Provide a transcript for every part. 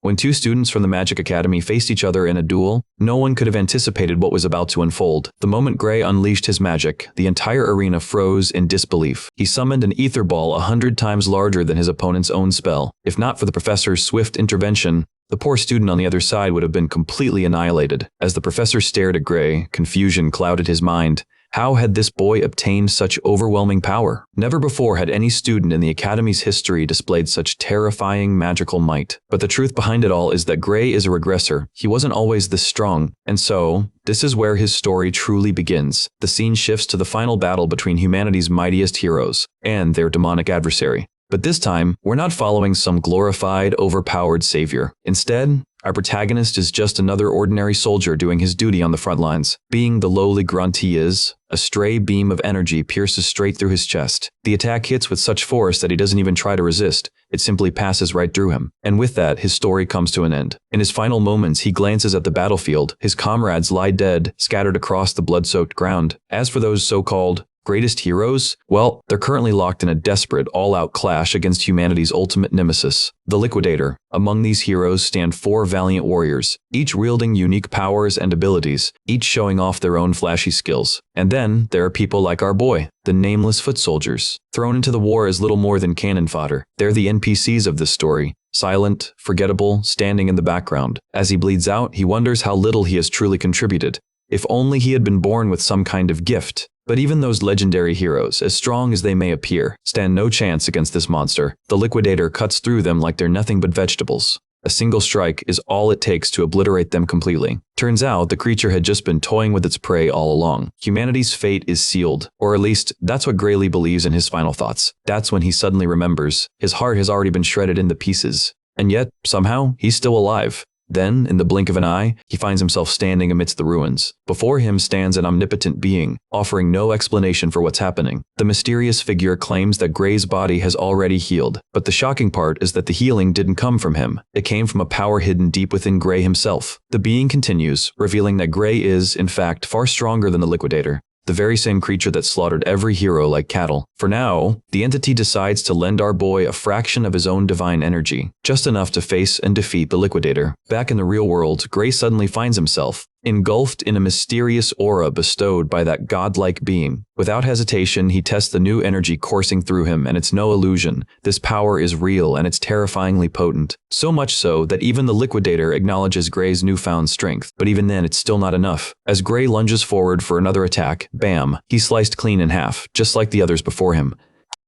When two students from the Magic Academy faced each other in a duel, no one could have anticipated what was about to unfold. The moment Gray unleashed his magic, the entire arena froze in disbelief. He summoned an ether ball 100 times larger than his opponent's own spell. If not for the professor's swift intervention, the poor student on the other side would have been completely annihilated. As the professor stared at Gray, confusion clouded his mind. How had this boy obtained such overwhelming power? Never before had any student in the Academy's history displayed such terrifying magical might. But the truth behind it all is that Gray is a regressor. He wasn't always this strong. And so, this is where his story truly begins. The scene shifts to the final battle between humanity's mightiest heroes and their demonic adversary. But this time, we're not following some glorified, overpowered savior. Instead, our protagonist is just another ordinary soldier doing his duty on the front lines. Being the lowly grunt he is, a stray beam of energy pierces straight through his chest. The attack hits with such force that he doesn't even try to resist. It simply passes right through him. And with that, his story comes to an end. In his final moments, he glances at the battlefield. His comrades lie dead, scattered across the blood-soaked ground. As for those so-called greatest heroes? Well, they're currently locked in a desperate, all-out clash against humanity's ultimate nemesis, the Liquidator. Among these heroes stand 4 valiant warriors, each wielding unique powers and abilities, each showing off their own flashy skills. And then, there are people like our boy, the nameless foot soldiers, thrown into the war as little more than cannon fodder. They're the NPCs of this story. Silent, forgettable, standing in the background. As he bleeds out, he wonders how little he has truly contributed. If only he had been born with some kind of gift. But even those legendary heroes, as strong as they may appear, stand no chance against this monster. The Liquidator cuts through them like they're nothing but vegetables. A single strike is all it takes to obliterate them completely. Turns out the creature had just been toying with its prey all along. Humanity's fate is sealed, or at least that's what Graylee believes in his final thoughts. That's when he suddenly remembers. His heart has already been shredded into pieces. And yet, somehow, he's still alive. Then, in the blink of an eye, he finds himself standing amidst the ruins. Before him stands an omnipotent being, offering no explanation for what's happening. The mysterious figure claims that Gray's body has already healed, but the shocking part is that the healing didn't come from him. It came from a power hidden deep within Gray himself. The being continues, revealing that Gray is, in fact, far stronger than the Liquidator. The very same creature that slaughtered every hero like cattle. For now, the entity decides to lend our boy a fraction of his own divine energy, just enough to face and defeat the Liquidator. Back in the real world, Gray suddenly finds himself engulfed in a mysterious aura bestowed by that godlike being. Without hesitation, he tests the new energy coursing through him, and it's no illusion. This power is real, and it's terrifyingly potent. So much so that even the Liquidator acknowledges Gray's newfound strength. But even then, it's still not enough. As Gray lunges forward for another attack, bam, he's sliced clean in half, just like the others before him.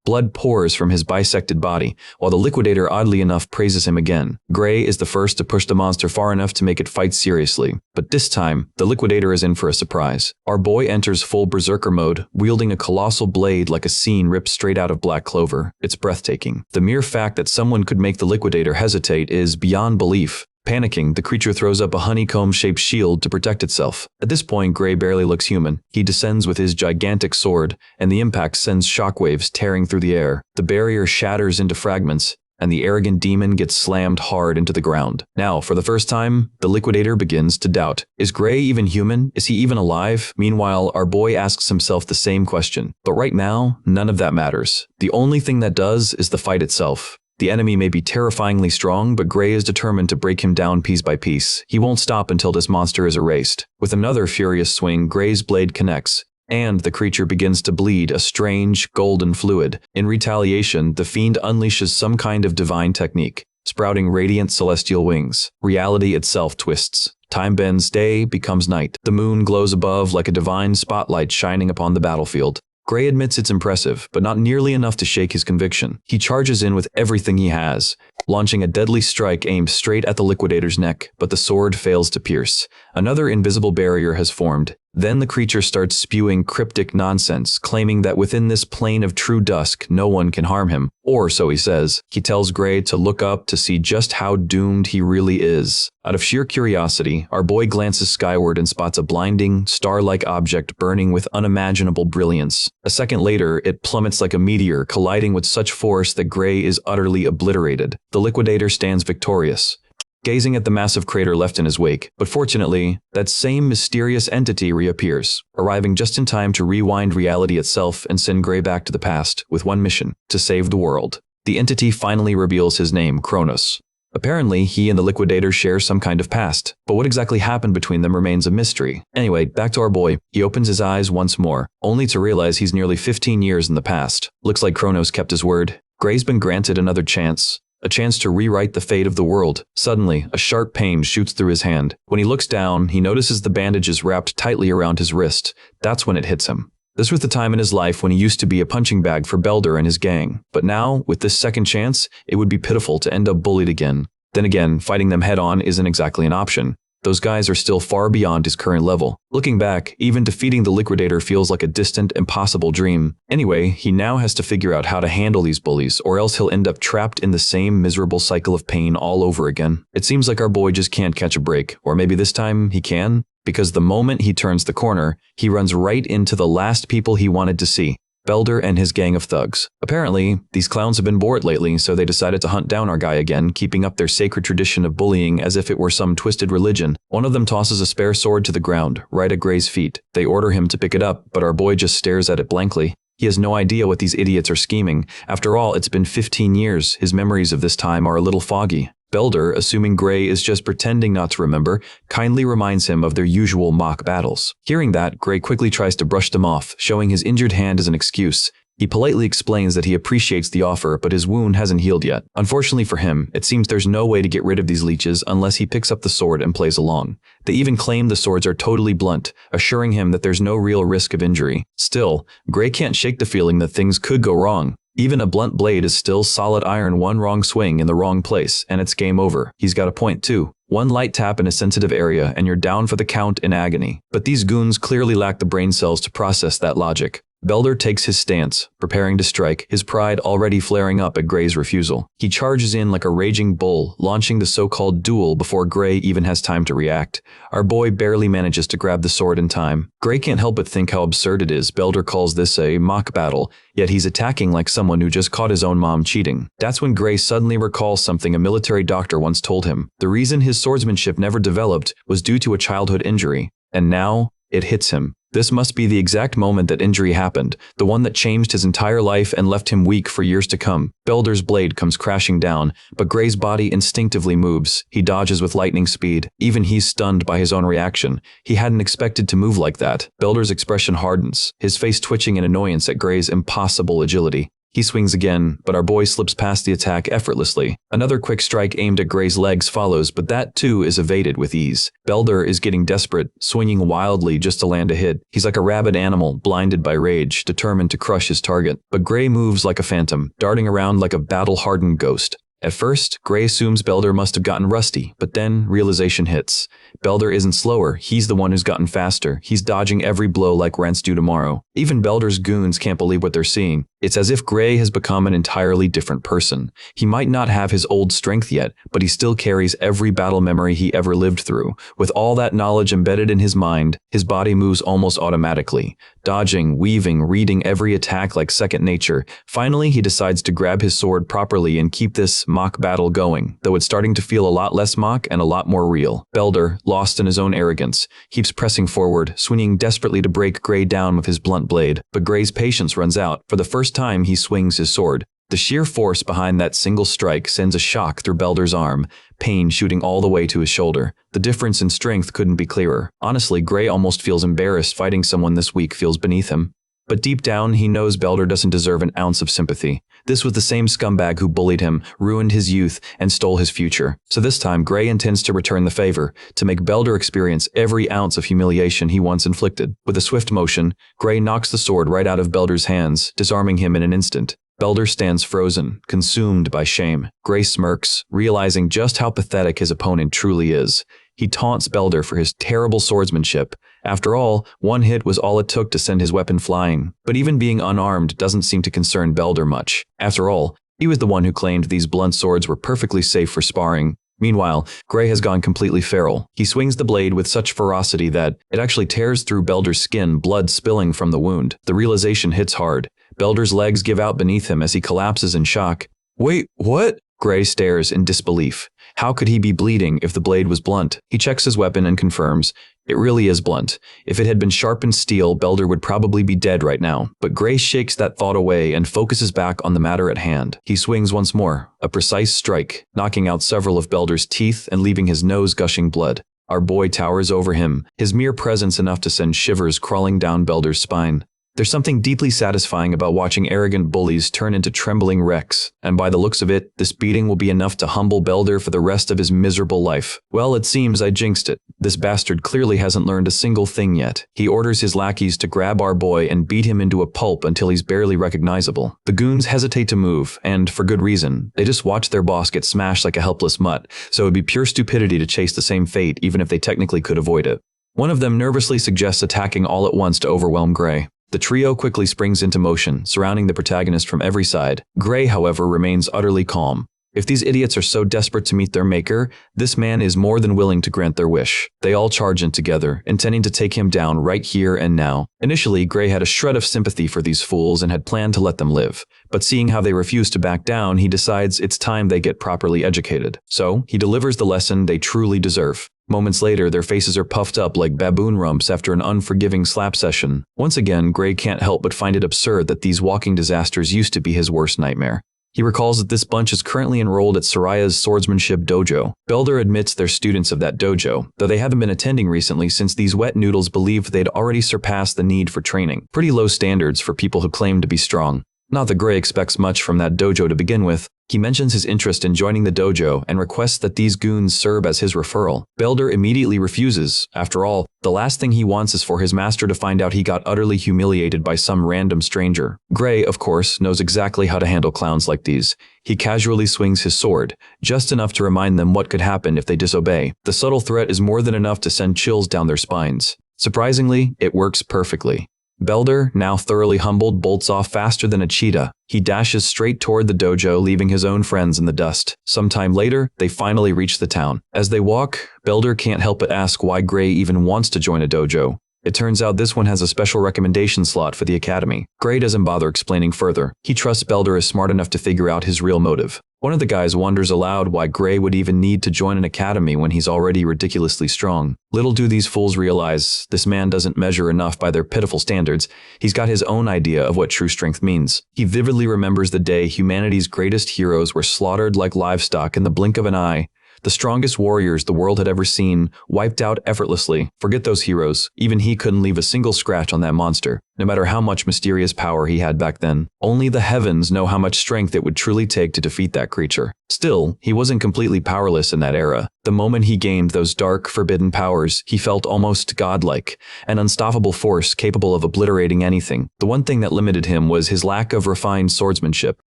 Blood pours from his bisected body, while the Liquidator oddly enough praises him again. Gray is the first to push the monster far enough to make it fight seriously. But this time, the Liquidator is in for a surprise. Our boy enters full berserker mode, wielding a colossal blade like a scene ripped straight out of Black Clover. It's breathtaking. The mere fact that someone could make the Liquidator hesitate is beyond belief. Panicking, the creature throws up a honeycomb-shaped shield to protect itself. At this point, Gray barely looks human. He descends with his gigantic sword, and the impact sends shockwaves tearing through the air. The barrier shatters into fragments, and the arrogant demon gets slammed hard into the ground. Now, for the first time, the Liquidator begins to doubt. Is Gray even human? Is he even alive? Meanwhile, our boy asks himself the same question. But right now, none of that matters. The only thing that does is the fight itself. The enemy may be terrifyingly strong, but Gray is determined to break him down piece by piece. He won't stop until this monster is erased. With another furious swing, Gray's blade connects, and the creature begins to bleed a strange, golden fluid. In retaliation, the fiend unleashes some kind of divine technique, sprouting radiant celestial wings. Reality itself twists. Time bends, day becomes night. The moon glows above like a divine spotlight shining upon the battlefield. Gray admits it's impressive, but not nearly enough to shake his conviction. He charges in with everything he has, launching a deadly strike aimed straight at the Liquidator's neck, but the sword fails to pierce. Another invisible barrier has formed. Then the creature starts spewing cryptic nonsense, claiming that within this plane of true dusk, no one can harm him. Or so he says. He tells Gray to look up to see just how doomed he really is. Out of sheer curiosity, our boy glances skyward and spots a blinding, star-like object burning with unimaginable brilliance. A second later, it plummets like a meteor, colliding with such force that Gray is utterly obliterated. The Liquidator stands victorious, gazing at the massive crater left in his wake. But fortunately, that same mysterious entity reappears, arriving just in time to rewind reality itself and send Gray back to the past with one mission: to save the world. The entity finally reveals his name, Kronos. Apparently, he and the liquidator share some kind of past, but what exactly happened between them remains a mystery. Anyway, back to our boy. He opens his eyes once more, only to realize he's nearly 15 years in the past. Looks like Kronos kept his word. Gray's been granted another chance. A chance to rewrite the fate of the world. Suddenly, a sharp pain shoots through his hand. When he looks down, he notices the bandages wrapped tightly around his wrist. That's when it hits him. This was the time in his life when he used to be a punching bag for Belder and his gang. But now, with this second chance, it would be pitiful to end up bullied again. Then again, fighting them head-on isn't exactly an option. Those guys are still far beyond his current level. Looking back, even defeating the liquidator feels like a distant, impossible dream. Anyway, he now has to figure out how to handle these bullies, or else he'll end up trapped in the same miserable cycle of pain all over again. It seems like our boy just can't catch a break, or maybe this time he can, because the moment he turns the corner, he runs right into the last people he wanted to see. Belder and his gang of thugs. Apparently, these clowns have been bored lately, so they decided to hunt down our guy again, keeping up their sacred tradition of bullying as if it were some twisted religion. One of them tosses a spare sword to the ground, right at Gray's feet. They order him to pick it up, but our boy just stares at it blankly. He has no idea what these idiots are scheming. After all, it's been 15 years. His memories of this time are a little foggy. Belder, assuming Gray is just pretending not to remember, kindly reminds him of their usual mock battles. Hearing that, Gray quickly tries to brush them off, showing his injured hand as an excuse. He politely explains that he appreciates the offer, but his wound hasn't healed yet. Unfortunately for him, it seems there's no way to get rid of these leeches unless he picks up the sword and plays along. They even claim the swords are totally blunt, assuring him that there's no real risk of injury. Still, Gray can't shake the feeling that things could go wrong. Even a blunt blade is still solid iron. One wrong swing in the wrong place, and it's game over. He's got a point too. One light tap in a sensitive area, and you're down for the count in agony. But these goons clearly lack the brain cells to process that logic. Belder takes his stance, preparing to strike, his pride already flaring up at Gray's refusal. He charges in like a raging bull, launching the so-called duel before Gray even has time to react. Our boy barely manages to grab the sword in time. Gray can't help but think how absurd it is. Belder calls this a mock battle, yet he's attacking like someone who just caught his own mom cheating. That's when Gray suddenly recalls something a military doctor once told him. The reason his swordsmanship never developed was due to a childhood injury. And now, it hits him. This must be the exact moment that injury happened, the one that changed his entire life and left him weak for years to come. Belder's blade comes crashing down, but Gray's body instinctively moves. He dodges with lightning speed. Even he's stunned by his own reaction. He hadn't expected to move like that. Belder's expression hardens, his face twitching in annoyance at Gray's impossible agility. He swings again, but our boy slips past the attack effortlessly. Another quick strike aimed at Gray's legs follows, but that too is evaded with ease. Belder is getting desperate, swinging wildly just to land a hit. He's like a rabid animal, blinded by rage, determined to crush his target. But Gray moves like a phantom, darting around like a battle-hardened ghost. At first, Gray assumes Belder must have gotten rusty, but then realization hits. Belder isn't slower, he's the one who's gotten faster. He's dodging every blow like rent's due tomorrow. Even Belder's goons can't believe what they're seeing. It's as if Gray has become an entirely different person. He might not have his old strength yet, but he still carries every battle memory he ever lived through. With all that knowledge embedded in his mind, his body moves almost automatically. Dodging, weaving, reading every attack like second nature. Finally, he decides to grab his sword properly and keep this mock battle going, though it's starting to feel a lot less mock and a lot more real. Belder, lost in his own arrogance, keeps pressing forward, swinging desperately to break Gray down with his blunt blade. But Gray's patience runs out. For the first time, he swings his sword. The sheer force behind that single strike sends a shock through Belder's arm, pain shooting all the way to his shoulder. The difference in strength couldn't be clearer. Honestly, Gray almost feels embarrassed fighting someone this weak feels beneath him. But deep down, he knows Belder doesn't deserve an ounce of sympathy. This was the same scumbag who bullied him, ruined his youth, and stole his future. So this time, Gray intends to return the favor, to make Belder experience every ounce of humiliation he once inflicted. With a swift motion, Gray knocks the sword right out of Belder's hands, disarming him in an instant. Belder stands frozen, consumed by shame. Gray smirks, realizing just how pathetic his opponent truly is. He taunts Belder for his terrible swordsmanship. After all, one hit was all it took to send his weapon flying. But even being unarmed doesn't seem to concern Belder much. After all, he was the one who claimed these blunt swords were perfectly safe for sparring. Meanwhile, Gray has gone completely feral. He swings the blade with such ferocity that it actually tears through Belder's skin, blood spilling from the wound. The realization hits hard. Belder's legs give out beneath him as he collapses in shock. Wait, what? Gray stares in disbelief. How could he be bleeding if the blade was blunt? He checks his weapon and confirms. It really is blunt. If it had been sharpened steel, Belder would probably be dead right now. But Gray shakes that thought away and focuses back on the matter at hand. He swings once more, a precise strike, knocking out several of Belder's teeth and leaving his nose gushing blood. Our boy towers over him, his mere presence enough to send shivers crawling down Belder's spine. There's something deeply satisfying about watching arrogant bullies turn into trembling wrecks, and by the looks of it, this beating will be enough to humble Belder for the rest of his miserable life. Well, it seems I jinxed it. This bastard clearly hasn't learned a single thing yet. He orders his lackeys to grab our boy and beat him into a pulp until he's barely recognizable. The goons hesitate to move, and for good reason. They just watch their boss get smashed like a helpless mutt, so it'd be pure stupidity to chase the same fate even if they technically could avoid it. One of them nervously suggests attacking all at once to overwhelm Gray. The trio quickly springs into motion, surrounding the protagonist from every side. Gray, however, remains utterly calm. If these idiots are so desperate to meet their maker, this man is more than willing to grant their wish. They all charge in together, intending to take him down right here and now. Initially, Gray had a shred of sympathy for these fools and had planned to let them live. But seeing how they refuse to back down, he decides it's time they get properly educated. So, he delivers the lesson they truly deserve. Moments later, their faces are puffed up like baboon rumps after an unforgiving slap session. Once again, Gray can't help but find it absurd that these walking disasters used to be his worst nightmare. He recalls that this bunch is currently enrolled at Soraya's swordsmanship dojo. Belder admits they're students of that dojo, though they haven't been attending recently since these wet noodles believed they'd already surpassed the need for training. Pretty low standards for people who claim to be strong. Not that Gray expects much from that dojo to begin with. He mentions his interest in joining the dojo and requests that these goons serve as his referral. Belder immediately refuses. After all, the last thing he wants is for his master to find out he got utterly humiliated by some random stranger. Gray, of course, knows exactly how to handle clowns like these. He casually swings his sword, just enough to remind them what could happen if they disobey. The subtle threat is more than enough to send chills down their spines. Surprisingly, it works perfectly. Belder, now thoroughly humbled, bolts off faster than a cheetah. He dashes straight toward the dojo, leaving his own friends in the dust. Sometime later, they finally reach the town. As they walk, Belder can't help but ask why Gray even wants to join a dojo. It turns out this one has a special recommendation slot for the academy. Gray doesn't bother explaining further. He trusts Belder is smart enough to figure out his real motive. One of the guys wonders aloud why Gray would even need to join an academy when he's already ridiculously strong. Little do these fools realize, this man doesn't measure enough by their pitiful standards. He's got his own idea of what true strength means. He vividly remembers the day humanity's greatest heroes were slaughtered like livestock in the blink of an eye. The strongest warriors the world had ever seen, wiped out effortlessly. Forget those heroes. Even he couldn't leave a single scratch on that monster, no matter how much mysterious power he had back then. Only the heavens know how much strength it would truly take to defeat that creature. Still, he wasn't completely powerless in that era. The moment he gained those dark, forbidden powers, he felt almost godlike, an unstoppable force capable of obliterating anything. The one thing that limited him was his lack of refined swordsmanship.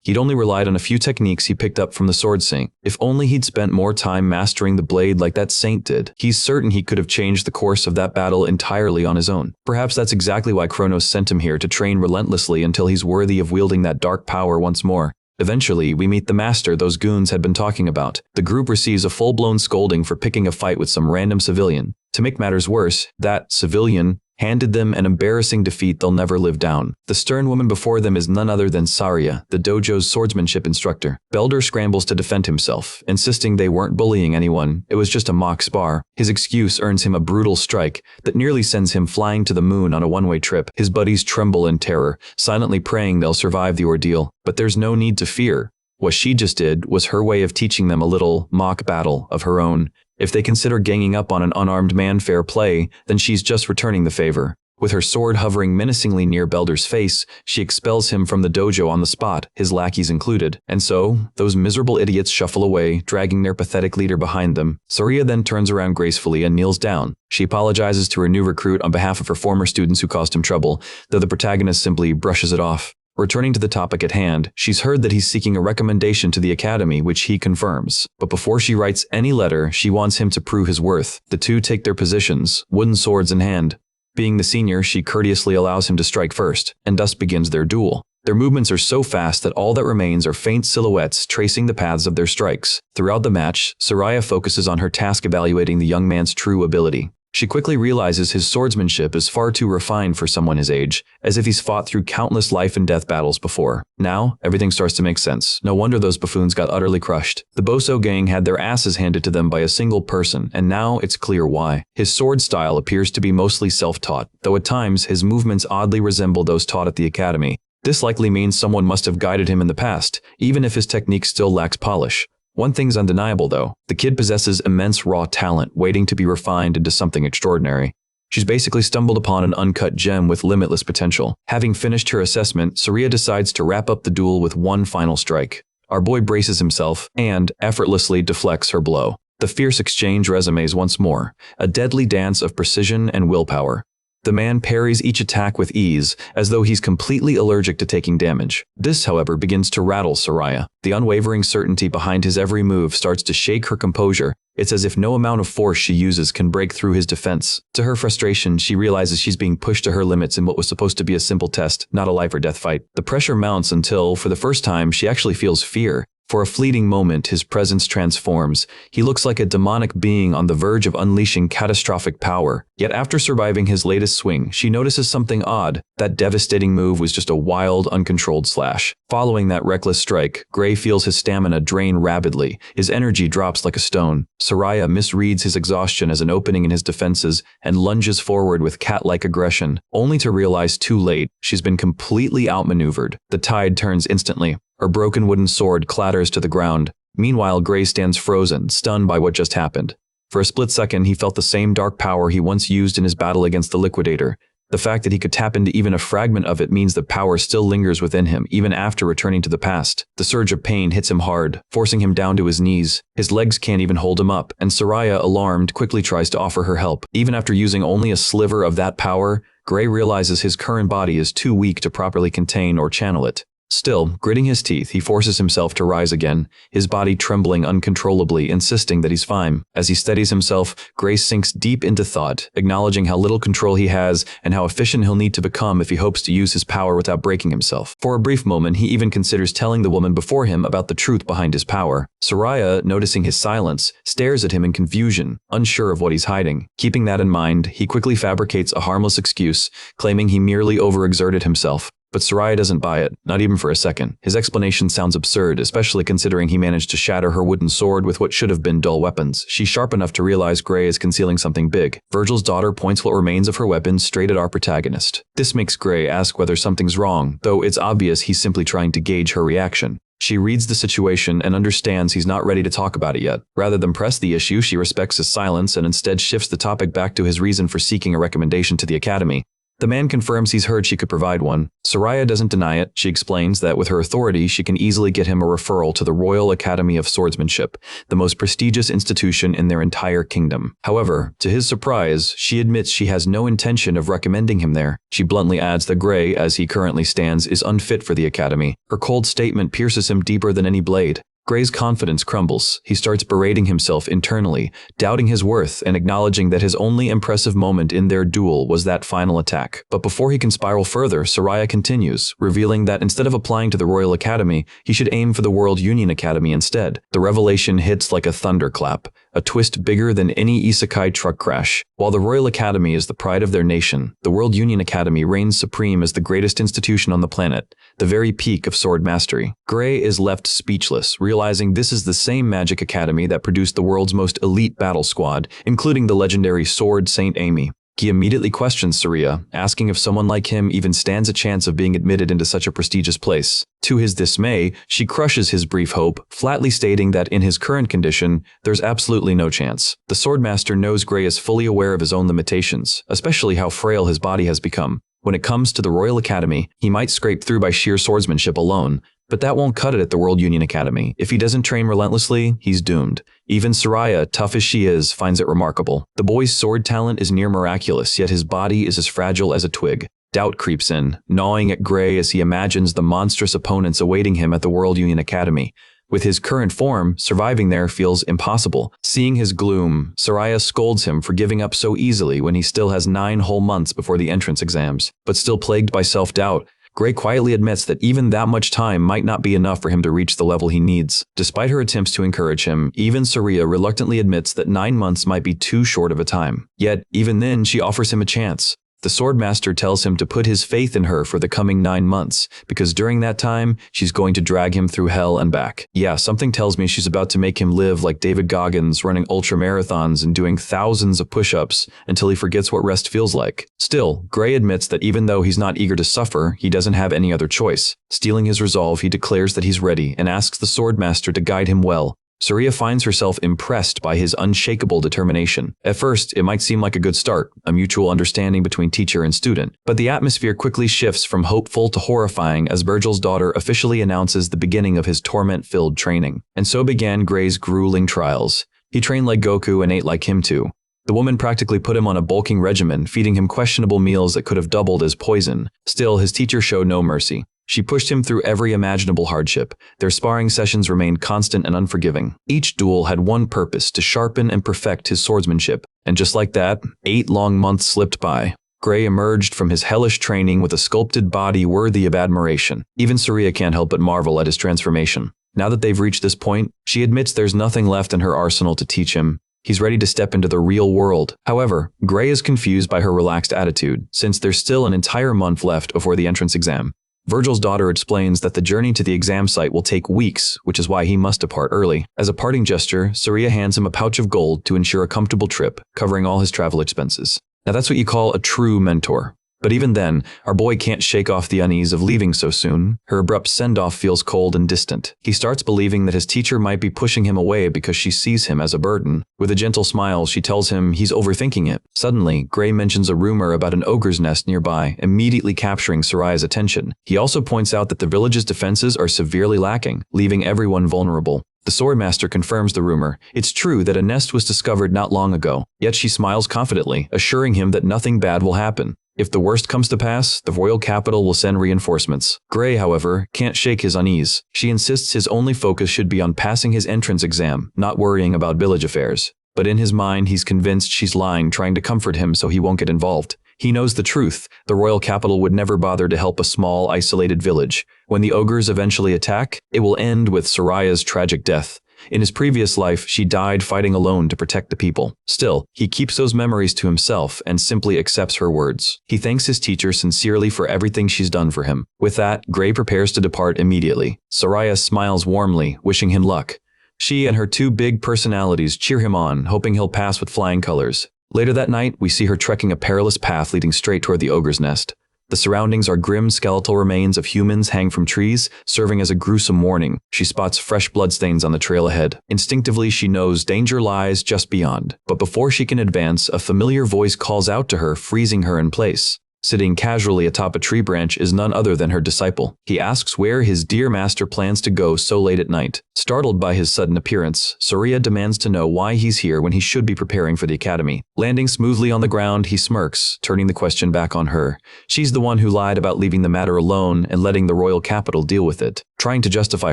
He'd only relied on a few techniques he picked up from the sword saint. If only he'd spent more time mastering the blade like that saint did, he's certain he could have changed the course of that battle entirely on his own. Perhaps that's exactly why Kronos sent him here to train relentlessly until he's worthy of wielding that dark power once more. Eventually, we meet the master those goons had been talking about. The group receives a full-blown scolding for picking a fight with some random civilian. To make matters worse, that civilian handed them an embarrassing defeat they'll never live down. The stern woman before them is none other than Saria, the dojo's swordsmanship instructor. Belder scrambles to defend himself, insisting they weren't bullying anyone, it was just a mock spar. His excuse earns him a brutal strike that nearly sends him flying to the moon on a one-way trip. His buddies tremble in terror, silently praying they'll survive the ordeal. But there's no need to fear. What she just did was her way of teaching them a little mock battle of her own. If they consider ganging up on an unarmed man fair play, then she's just returning the favor. With her sword hovering menacingly near Belder's face, she expels him from the dojo on the spot, his lackeys included. And so, those miserable idiots shuffle away, dragging their pathetic leader behind them. Saria then turns around gracefully and kneels down. She apologizes to her new recruit on behalf of her former students who caused him trouble, though the protagonist simply brushes it off. Returning to the topic at hand, she's heard that he's seeking a recommendation to the academy, which he confirms. But before she writes any letter, she wants him to prove his worth. The two take their positions, wooden swords in hand. Being the senior, she courteously allows him to strike first, and thus begins their duel. Their movements are so fast that all that remains are faint silhouettes tracing the paths of their strikes. Throughout the match, Saria focuses on her task evaluating the young man's true ability. She quickly realizes his swordsmanship is far too refined for someone his age, as if he's fought through countless life and death battles before. Now, everything starts to make sense. No wonder those buffoons got utterly crushed. The Boso gang had their asses handed to them by a single person, and now it's clear why. His sword style appears to be mostly self-taught, though at times his movements oddly resemble those taught at the academy. This likely means someone must have guided him in the past, even if his technique still lacks polish. One thing's undeniable, though. The kid possesses immense raw talent waiting to be refined into something extraordinary. She's basically stumbled upon an uncut gem with limitless potential. Having finished her assessment, Saria decides to wrap up the duel with one final strike. Our boy braces himself and effortlessly deflects her blow. The fierce exchange resumes once more, a deadly dance of precision and willpower. The man parries each attack with ease, as though he's completely allergic to taking damage. This, however, begins to rattle Saria. The unwavering certainty behind his every move starts to shake her composure. It's as if no amount of force she uses can break through his defense. To her frustration, she realizes she's being pushed to her limits in what was supposed to be a simple test, not a life-or-death fight. The pressure mounts until, for the first time, she actually feels fear. For a fleeting moment, his presence transforms. He looks like a demonic being on the verge of unleashing catastrophic power. Yet after surviving his latest swing, she notices something odd. That devastating move was just a wild, uncontrolled slash. Following that reckless strike, Gray feels his stamina drain rapidly. His energy drops like a stone. Saria misreads his exhaustion as an opening in his defenses and lunges forward with cat-like aggression, only to realize too late she's been completely outmaneuvered. The tide turns instantly. Her broken wooden sword clatters to the ground. Meanwhile, Gray stands frozen, stunned by what just happened. For a split second, he felt the same dark power he once used in his battle against the Liquidator. The fact that he could tap into even a fragment of it means that power still lingers within him, even after returning to the past. The surge of pain hits him hard, forcing him down to his knees. His legs can't even hold him up, and Saria, alarmed, quickly tries to offer her help. Even after using only a sliver of that power, Gray realizes his current body is too weak to properly contain or channel it. Still, gritting his teeth, he forces himself to rise again, his body trembling uncontrollably, insisting that he's fine. As he steadies himself, Gray sinks deep into thought, acknowledging how little control he has and how efficient he'll need to become if he hopes to use his power without breaking himself. For a brief moment, he even considers telling the woman before him about the truth behind his power. Saria, noticing his silence, stares at him in confusion, unsure of what he's hiding. Keeping that in mind, he quickly fabricates a harmless excuse, claiming he merely overexerted himself. But Saria doesn't buy it, not even for a second. His explanation sounds absurd, especially considering he managed to shatter her wooden sword with what should have been dull weapons. She's sharp enough to realize Gray is concealing something big. Virgil's daughter points what remains of her weapon straight at our protagonist. This makes Gray ask whether something's wrong, though it's obvious he's simply trying to gauge her reaction. She reads the situation and understands he's not ready to talk about it yet. Rather than press the issue, she respects his silence and instead shifts the topic back to his reason for seeking a recommendation to the academy. The man confirms he's heard she could provide one. Saria doesn't deny it. She explains that with her authority, she can easily get him a referral to the Royal Academy of Swordsmanship, the most prestigious institution in their entire kingdom. However, to his surprise, she admits she has no intention of recommending him there. She bluntly adds that Gray, as he currently stands, is unfit for the academy. Her cold statement pierces him deeper than any blade. Gray's confidence crumbles. He starts berating himself internally, doubting his worth and acknowledging that his only impressive moment in their duel was that final attack. But before he can spiral further, Saria continues, revealing that instead of applying to the Royal Academy, he should aim for the World Union Academy instead. The revelation hits like a thunderclap, a twist bigger than any isekai truck crash. While the Royal Academy is the pride of their nation, the World Union Academy reigns supreme as the greatest institution on the planet, the very peak of sword mastery. Gray is left speechless, realizing this is the same magic academy that produced the world's most elite battle squad, including the legendary Sword Saint Amy. He immediately questions Saria, asking if someone like him even stands a chance of being admitted into such a prestigious place. To his dismay, she crushes his brief hope, flatly stating that in his current condition, there's absolutely no chance. The Swordmaster knows Gray is fully aware of his own limitations, especially how frail his body has become. When it comes to the Royal Academy, he might scrape through by sheer swordsmanship alone, but that won't cut it at the World Union Academy. If he doesn't train relentlessly, he's doomed. Even Saria, tough as she is, finds it remarkable. The boy's sword talent is near miraculous, yet his body is as fragile as a twig. Doubt creeps in, gnawing at Gray as he imagines the monstrous opponents awaiting him at the World Union Academy. With his current form, surviving there feels impossible. Seeing his gloom, Saria scolds him for giving up so easily when he still has 9 whole months before the entrance exams. But still plagued by self-doubt, Gray quietly admits that even that much time might not be enough for him to reach the level he needs. Despite her attempts to encourage him, even Surya reluctantly admits that 9 months might be too short of a time. Yet, even then, she offers him a chance. The Swordmaster tells him to put his faith in her for the coming 9 months, because during that time, she's going to drag him through hell and back. Yeah, something tells me she's about to make him live like David Goggins, running ultra-marathons and doing thousands of push-ups until he forgets what rest feels like. Still, Gray admits that even though he's not eager to suffer, he doesn't have any other choice. Steeling his resolve, he declares that he's ready and asks the Swordmaster to guide him well. Surya finds herself impressed by his unshakable determination. At first, it might seem like a good start, a mutual understanding between teacher and student, but the atmosphere quickly shifts from hopeful to horrifying as Virgil's daughter officially announces the beginning of his torment-filled training. And so began Gray's grueling trials. He trained like Goku and ate like him too. The woman practically put him on a bulking regimen, feeding him questionable meals that could have doubled as poison. Still, his teacher showed no mercy. She pushed him through every imaginable hardship. Their sparring sessions remained constant and unforgiving. Each duel had one purpose: to sharpen and perfect his swordsmanship. And just like that, 8 long months slipped by. Gray emerged from his hellish training with a sculpted body worthy of admiration. Even Surya can't help but marvel at his transformation. Now that they've reached this point, she admits there's nothing left in her arsenal to teach him. He's ready to step into the real world. However, Gray is confused by her relaxed attitude, since there's still an entire month left before the entrance exam. Virgil's daughter explains that the journey to the exam site will take weeks, which is why he must depart early. As a parting gesture, Surya hands him a pouch of gold to ensure a comfortable trip, covering all his travel expenses. Now that's what you call a true mentor. But even then, our boy can't shake off the unease of leaving so soon. Her abrupt send-off feels cold and distant. He starts believing that his teacher might be pushing him away because she sees him as a burden. With a gentle smile, she tells him he's overthinking it. Suddenly, Gray mentions a rumor about an ogre's nest nearby, immediately capturing Saraya's attention. He also points out that the village's defenses are severely lacking, leaving everyone vulnerable. The Swordmaster confirms the rumor. It's true that a nest was discovered not long ago, yet she smiles confidently, assuring him that nothing bad will happen. If the worst comes to pass, the royal capital will send reinforcements. Gray, however, can't shake his unease. She insists his only focus should be on passing his entrance exam, not worrying about village affairs. But in his mind, he's convinced she's lying, trying to comfort him so he won't get involved. He knows the truth. The royal capital would never bother to help a small, isolated village. When the ogres eventually attack, it will end with Saraya's tragic death. In his previous life, she died fighting alone to protect the people. Still, he keeps those memories to himself and simply accepts her words. He thanks his teacher sincerely for everything she's done for him. With that, Gray prepares to depart immediately. Saraya smiles warmly, wishing him luck. She and her 2 big personalities cheer him on, hoping he'll pass with flying colors. Later that night, we see her trekking a perilous path leading straight toward the ogre's nest. The surroundings are grim skeletal remains of humans hang from trees, serving as a gruesome warning. She spots fresh bloodstains on the trail ahead. Instinctively, she knows danger lies just beyond. But before she can advance, a familiar voice calls out to her, freezing her in place. Sitting casually atop a tree branch is none other than her disciple. He asks where his dear master plans to go so late at night. Startled by his sudden appearance, Surya demands to know why he's here when he should be preparing for the academy. Landing smoothly on the ground, he smirks, turning the question back on her. She's the one who lied about leaving the matter alone and letting the royal capital deal with it. Trying to justify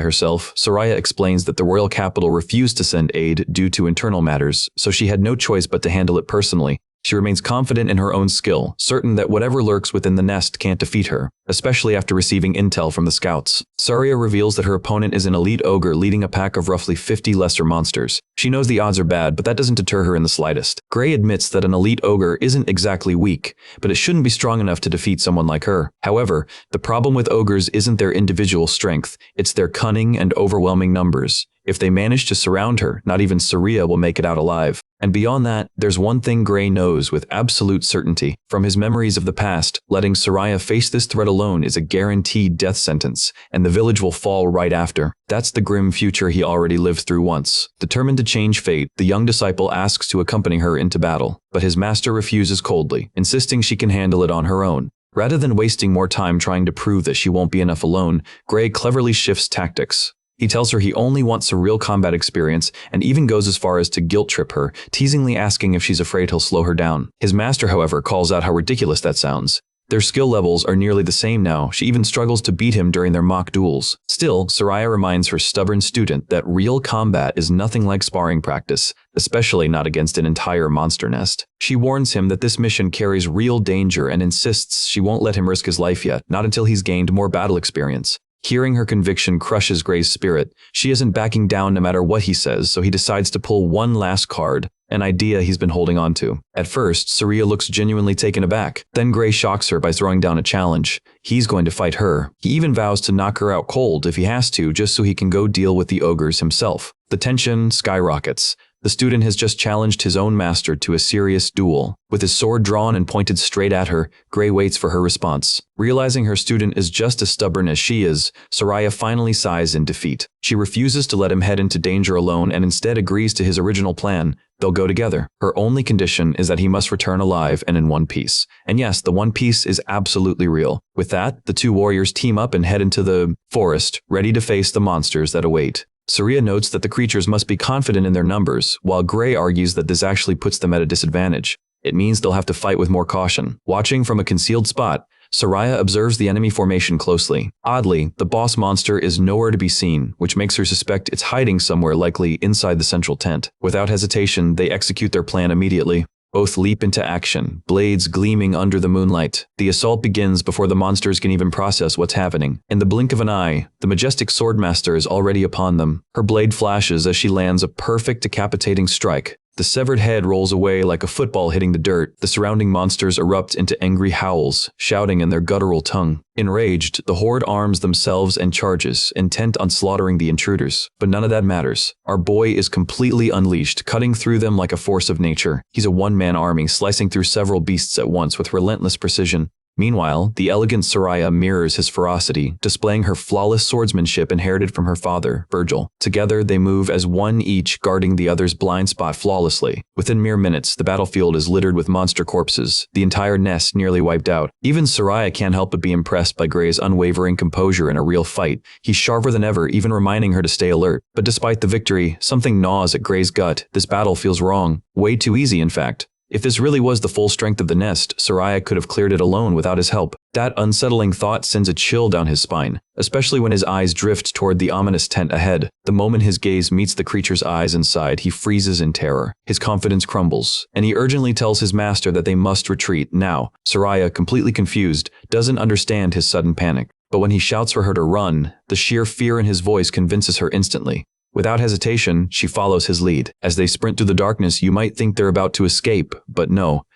herself, Surya explains that the royal capital refused to send aid due to internal matters, so she had no choice but to handle it personally. She remains confident in her own skill, certain that whatever lurks within the nest can't defeat her, especially after receiving intel from the scouts. Surya reveals that her opponent is an elite ogre leading a pack of roughly 50 lesser monsters. She knows the odds are bad, but that doesn't deter her in the slightest. Gray admits that an elite ogre isn't exactly weak, but it shouldn't be strong enough to defeat someone like her. However, the problem with ogres isn't their individual strength, it's their cunning and overwhelming numbers. If they manage to surround her, not even Surya will make it out alive. And beyond that, there's one thing Gray knows with absolute certainty. From his memories of the past, letting Surya face this threat alone is a guaranteed death sentence, and the village will fall right after. That's the grim future he already lived through once. Determined to change fate, the young disciple asks to accompany her into battle, but his master refuses coldly, insisting she can handle it on her own. Rather than wasting more time trying to prove that she won't be enough alone, Gray cleverly shifts tactics. He tells her he only wants a real combat experience and even goes as far as to guilt-trip her, teasingly asking if she's afraid he'll slow her down. His master, however, calls out how ridiculous that sounds. Their skill levels are nearly the same now. She even struggles to beat him during their mock duels. Still, Soraya reminds her stubborn student that real combat is nothing like sparring practice, especially not against an entire monster nest. She warns him that this mission carries real danger and insists she won't let him risk his life yet, not until he's gained more battle experience. Hearing her conviction crushes Gray's spirit. She isn't backing down no matter what he says, so he decides to pull one last card, an idea he's been holding on to. At first, Soraya looks genuinely taken aback. Then Gray shocks her by throwing down a challenge. He's going to fight her. He even vows to knock her out cold if he has to, just so he can go deal with the ogres himself. The tension skyrockets. The student has just challenged his own master to a serious duel. With his sword drawn and pointed straight at her, Gray waits for her response. Realizing her student is just as stubborn as she is, Soraya finally sighs in defeat. She refuses to let him head into danger alone and instead agrees to his original plan. They'll go together. Her only condition is that he must return alive and in one piece. And yes, the one piece is absolutely real. With that, the two warriors team up and head into the forest, ready to face the monsters that await. Soraya notes that the creatures must be confident in their numbers, while Gray argues that this actually puts them at a disadvantage. It means they'll have to fight with more caution. Watching from a concealed spot, Soraya observes the enemy formation closely. Oddly, the boss monster is nowhere to be seen, which makes her suspect it's hiding somewhere, likely inside the central tent. Without hesitation, they execute their plan immediately. Both leap into action, blades gleaming under the moonlight. The assault begins before the monsters can even process what's happening. In the blink of an eye, the majestic swordmaster is already upon them. Her blade flashes as she lands a perfect decapitating strike. The severed head rolls away like a football hitting the dirt. The surrounding monsters erupt into angry howls, shouting in their guttural tongue. Enraged, the horde arms themselves and charges, intent on slaughtering the intruders. But none of that matters. Our boy is completely unleashed, cutting through them like a force of nature. He's a one-man army, slicing through several beasts at once with relentless precision. Meanwhile, the elegant Soraya mirrors his ferocity, displaying her flawless swordsmanship inherited from her father, Virgil. Together, they move as one, each guarding the other's blind spot flawlessly. Within mere minutes, the battlefield is littered with monster corpses, the entire nest nearly wiped out. Even Soraya can't help but be impressed by Gray's unwavering composure in a real fight. He's sharper than ever, even reminding her to stay alert. But despite the victory, something gnaws at Gray's gut. This battle feels wrong. Way too easy, in fact. If this really was the full strength of the nest, Soraya could have cleared it alone without his help. That unsettling thought sends a chill down his spine, especially when his eyes drift toward the ominous tent ahead. The moment his gaze meets the creature's eyes inside, he freezes in terror. His confidence crumbles, and he urgently tells his master that they must retreat now. Soraya, completely confused, doesn't understand his sudden panic. But when he shouts for her to run, the sheer fear in his voice convinces her instantly. Without hesitation, she follows his lead. As they sprint through the darkness, you might think they're about to escape, but no.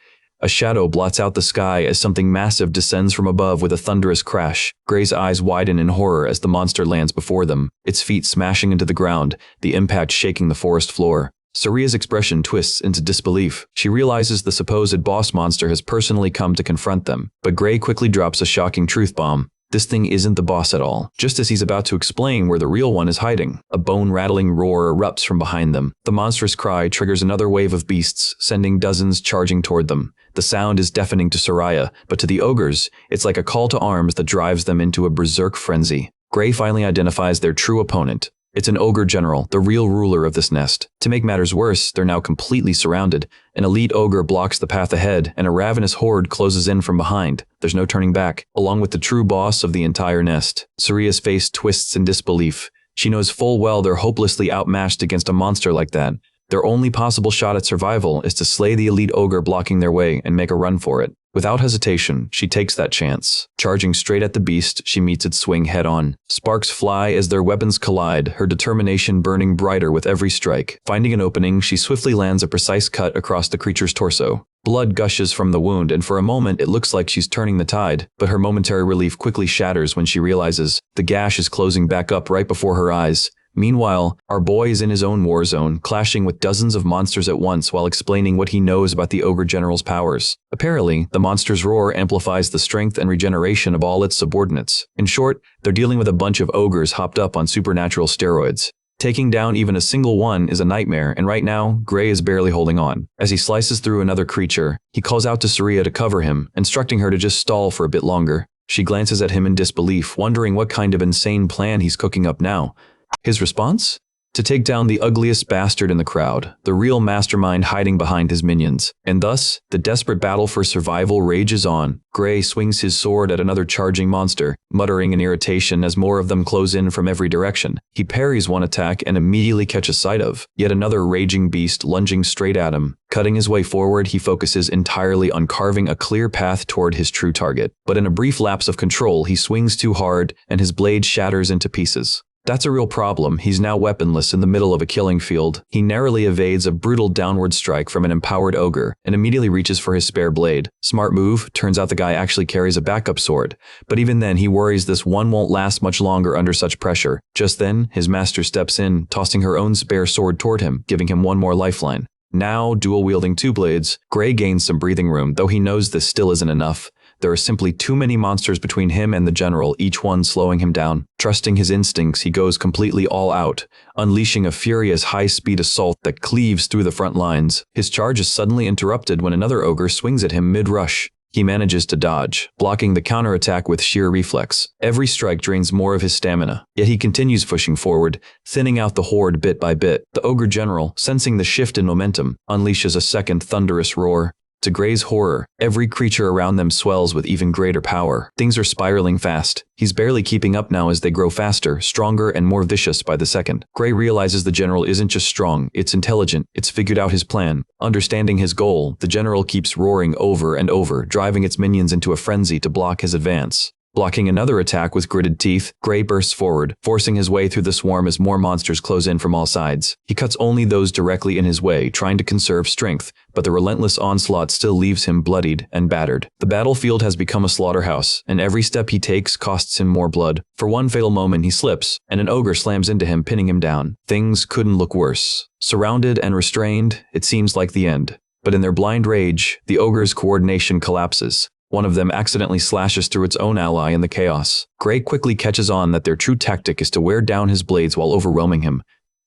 A shadow blots out the sky as something massive descends from above with a thunderous crash. Gray's eyes widen in horror as the monster lands before them, its feet smashing into the ground, the impact shaking the forest floor. Soraya's expression twists into disbelief. She realizes the supposed boss monster has personally come to confront them, but Gray quickly drops a shocking truth bomb. This thing isn't the boss at all. Just as he's about to explain where the real one is hiding, a bone-rattling roar erupts from behind them. The monstrous cry triggers another wave of beasts, sending dozens charging toward them. The sound is deafening to Soraya, but to the ogres, it's like a call to arms that drives them into a berserk frenzy. Gray finally identifies their true opponent. It's an ogre general, the real ruler of this nest. To make matters worse, they're now completely surrounded. An elite ogre blocks the path ahead, and a ravenous horde closes in from behind. There's no turning back, along with the true boss of the entire nest. Soraya's face twists in disbelief. She knows full well they're hopelessly outmatched against a monster like that. Their only possible shot at survival is to slay the elite ogre blocking their way and make a run for it. Without hesitation, she takes that chance. Charging straight at the beast, she meets its swing head-on. Sparks fly as their weapons collide, her determination burning brighter with every strike. Finding an opening, she swiftly lands a precise cut across the creature's torso. Blood gushes from the wound, and for a moment it looks like she's turning the tide, but her momentary relief quickly shatters when she realizes the gash is closing back up right before her eyes. Meanwhile, our boy is in his own war zone, clashing with dozens of monsters at once while explaining what he knows about the ogre general's powers. Apparently, the monster's roar amplifies the strength and regeneration of all its subordinates. In short, they're dealing with a bunch of ogres hopped up on supernatural steroids. Taking down even a single one is a nightmare, and right now, Gray is barely holding on. As he slices through another creature, he calls out to Soraya to cover him, instructing her to just stall for a bit longer. She glances at him in disbelief, wondering what kind of insane plan he's cooking up now. His response? to take down the ugliest bastard in the crowd, the real mastermind hiding behind his minions. And thus, the desperate battle for survival rages on. Gray swings his sword at another charging monster, muttering in irritation as more of them close in from every direction. He parries one attack and immediately catches sight of yet another raging beast lunging straight at him. Cutting his way forward, he focuses entirely on carving a clear path toward his true target. But in a brief lapse of control, he swings too hard and his blade shatters into pieces. That's a real problem. He's now weaponless in the middle of a killing field. He narrowly evades a brutal downward strike from an empowered ogre and immediately reaches for his spare blade. Smart move. Turns out the guy actually carries a backup sword. But even then, he worries this one won't last much longer under such pressure. Just then, his master steps in, tossing her own spare sword toward him, giving him one more lifeline. Now, dual-wielding two blades, Gray gains some breathing room, though he knows this still isn't enough. There are simply too many monsters between him and the general, each one slowing him down. Trusting his instincts, he goes completely all out, unleashing a furious high-speed assault that cleaves through the front lines. His charge is suddenly interrupted when another ogre swings at him mid-rush. He manages to dodge, blocking the counterattack with sheer reflex. Every strike drains more of his stamina, yet he continues pushing forward, thinning out the horde bit by bit. The ogre general, sensing the shift in momentum, unleashes a second thunderous roar. To Gray's horror, every creature around them swells with even greater power. Things are spiraling fast. He's barely keeping up now as they grow faster, stronger, and more vicious by the second. Gray realizes the general isn't just strong, it's intelligent, it's figured out his plan. Understanding his goal, the general keeps roaring over and over, driving its minions into a frenzy to block his advance. Blocking another attack with gritted teeth, Gray bursts forward, forcing his way through the swarm as more monsters close in from all sides. He cuts only those directly in his way, trying to conserve strength, but the relentless onslaught still leaves him bloodied and battered. The battlefield has become a slaughterhouse, and every step he takes costs him more blood. For one fatal moment he slips, and an ogre slams into him, pinning him down. Things couldn't look worse. Surrounded and restrained, it seems like the end. But in their blind rage, the ogre's coordination collapses. One of them accidentally slashes through its own ally in the chaos. Gray quickly catches on that their true tactic is to wear down his blades while overwhelming him.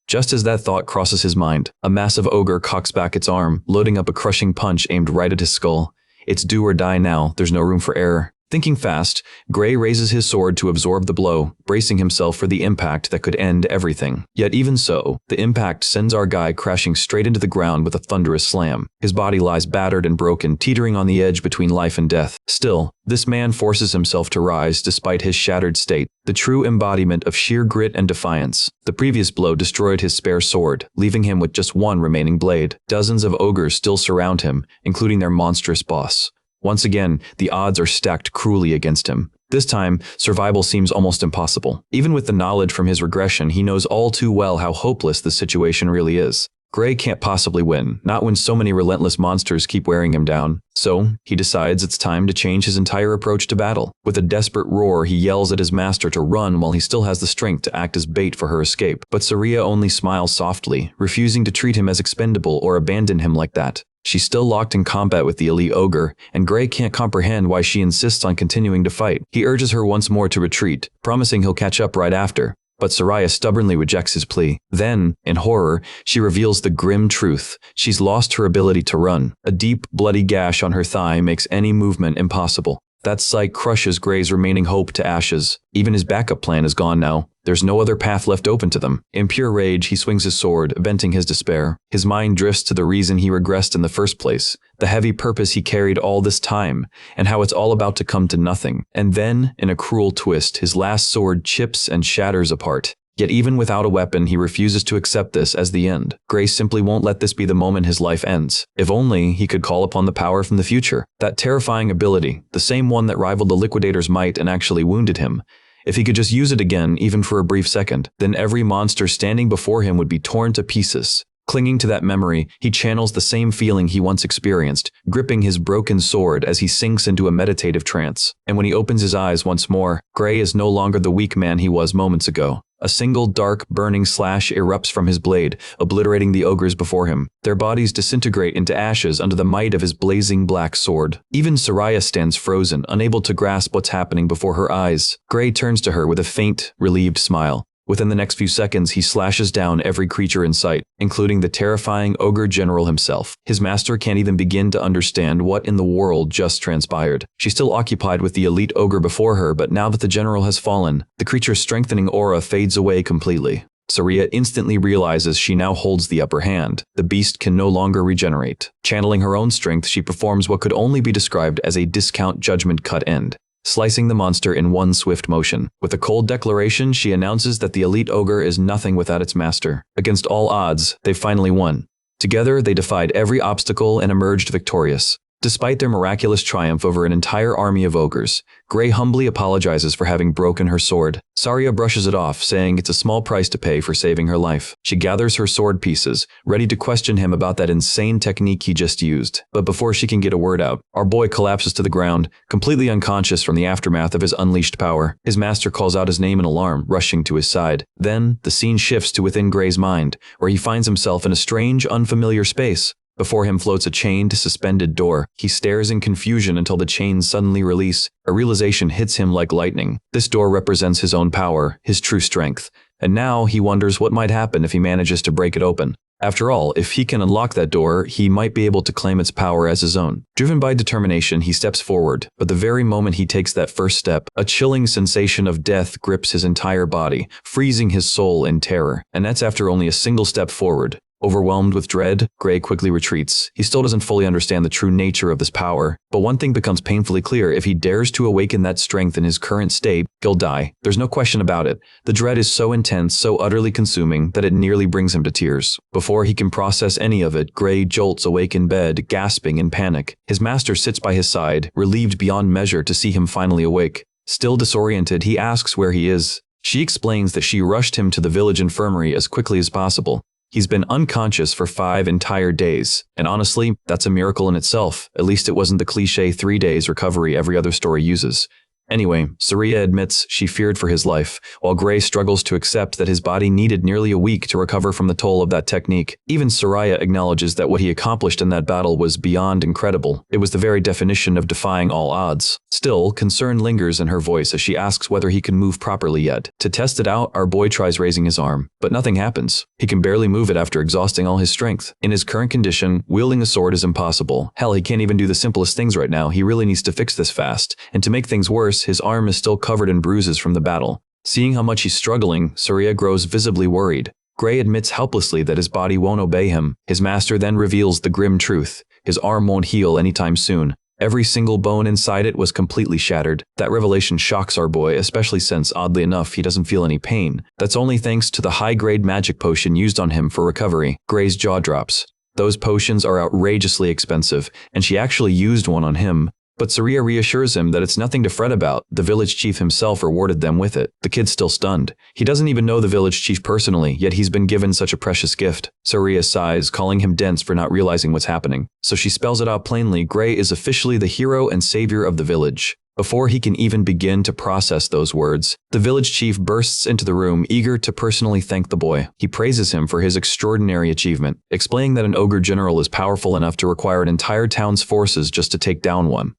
Just as that thought crosses his mind, a massive ogre cocks back its arm, loading up a crushing punch aimed right at his skull. It's do or die now, there's no room for error. Thinking fast, Gray raises his sword to absorb the blow, bracing himself for the impact that could end everything. Yet even so, the impact sends our guy crashing straight into the ground with a thunderous slam. His body lies battered and broken, teetering on the edge between life and death. Still, this man forces himself to rise despite his shattered state, the true embodiment of sheer grit and defiance. The previous blow destroyed his spare sword, leaving him with just one remaining blade. Dozens of ogres still surround him, including their monstrous boss. Once again, the odds are stacked cruelly against him. This time, survival seems almost impossible. Even with the knowledge from his regression, he knows all too well how hopeless the situation really is. Gray can't possibly win, not when so many relentless monsters keep wearing him down. So, he decides it's time to change his entire approach to battle. With a desperate roar, he yells at his master to run while he still has the strength to act as bait for her escape. But Saria only smiles softly, refusing to treat him as expendable or abandon him like that. She's still locked in combat with the elite ogre, and Gray can't comprehend why she insists on continuing to fight. He urges her once more to retreat, promising he'll catch up right after. But Saria stubbornly rejects his plea. Then, in horror, she reveals the grim truth. She's lost her ability to run. A deep, bloody gash on her thigh makes any movement impossible. That sight crushes Gray's remaining hope to ashes. Even his backup plan is gone now. There's no other path left open to them. In pure rage, he swings his sword, venting his despair. His mind drifts to the reason he regressed in the first place, the heavy purpose he carried all this time, and how it's all about to come to nothing. And then, in a cruel twist, his last sword chips and shatters apart. Yet even without a weapon, he refuses to accept this as the end. Gray simply won't let this be the moment his life ends. If only he could call upon the power from the future. That terrifying ability, the same one that rivaled the Liquidator's might and actually wounded him. If he could just use it again, even for a brief second, then every monster standing before him would be torn to pieces. Clinging to that memory, he channels the same feeling he once experienced, gripping his broken sword as he sinks into a meditative trance. And when he opens his eyes once more, Gray is no longer the weak man he was moments ago. A single dark, burning slash erupts from his blade, obliterating the ogres before him. Their bodies disintegrate into ashes under the might of his blazing black sword. Even Saria stands frozen, unable to grasp what's happening before her eyes. Gray turns to her with a faint, relieved smile. Within the next few seconds, he slashes down every creature in sight, including the terrifying ogre general himself. His master can't even begin to understand what in the world just transpired. She's still occupied with the elite ogre before her, but now that the general has fallen, the creature's strengthening aura fades away completely. Surya instantly realizes she now holds the upper hand. The beast can no longer regenerate. Channeling her own strength, she performs what could only be described as a discount judgment cut end, slicing the monster in one swift motion. With a cold declaration, she announces that the elite ogre is nothing without its master. Against all odds, they finally won. Together, they defied every obstacle and emerged victorious. Despite their miraculous triumph over an entire army of ogres, Grey humbly apologizes for having broken her sword. Surya brushes it off, saying it's a small price to pay for saving her life. She gathers her sword pieces, ready to question him about that insane technique he just used. But before she can get a word out, our boy collapses to the ground, completely unconscious from the aftermath of his unleashed power. His master calls out his name in alarm, rushing to his side. Then, the scene shifts to within Grey's mind, where he finds himself in a strange, unfamiliar space. Before him floats a chained, suspended door. He stares in confusion until the chains suddenly release. A realization hits him like lightning. This door represents his own power, his true strength. And now he wonders what might happen if he manages to break it open. After all, if he can unlock that door, he might be able to claim its power as his own. Driven by determination, he steps forward, but the very moment he takes that first step, a chilling sensation of death grips his entire body, freezing his soul in terror. And that's after only a single step forward. Overwhelmed with dread, Grey quickly retreats. He still doesn't fully understand the true nature of this power, but one thing becomes painfully clear: if he dares to awaken that strength in his current state, he'll die. There's no question about it. The dread is so intense, so utterly consuming, that it nearly brings him to tears. Before he can process any of it, Grey jolts awake in bed, gasping in panic. His master sits by his side, relieved beyond measure to see him finally awake. Still disoriented, he asks where he is. She explains that she rushed him to the village infirmary as quickly as possible. He's been unconscious for 5 entire days, and honestly, that's a miracle in itself. At least it wasn't the cliché 3 days recovery every other story uses. Anyway, Surya admits she feared for his life, while Grey struggles to accept that his body needed nearly a week to recover from the toll of that technique. Even Surya acknowledges that what he accomplished in that battle was beyond incredible. It was the very definition of defying all odds. Still, concern lingers in her voice as she asks whether he can move properly yet. To test it out, our boy tries raising his arm, but nothing happens. He can barely move it after exhausting all his strength. In his current condition, wielding a sword is impossible. Hell, he can't even do the simplest things right now. He really needs to fix this fast. And to make things worse, his arm is still covered in bruises from the battle. Seeing how much he's struggling, Surya grows visibly worried. Grey admits helplessly that his body won't obey him. His master then reveals the grim truth: his arm won't heal anytime soon. Every single bone inside it was completely shattered. That revelation shocks our boy, especially since, oddly enough, he doesn't feel any pain. That's only thanks to the high-grade magic potion used on him for recovery. Grey's jaw drops. Those potions are outrageously expensive, and she actually used one on him. But Surya reassures him that it's nothing to fret about. The village chief himself rewarded them with it. The kid's still stunned. He doesn't even know the village chief personally, yet he's been given such a precious gift. Surya sighs, calling him dense for not realizing what's happening. So she spells it out plainly: Grey is officially the hero and savior of the village. Before he can even begin to process those words, the village chief bursts into the room, eager to personally thank the boy. He praises him for his extraordinary achievement, explaining that an ogre general is powerful enough to require an entire town's forces just to take down one.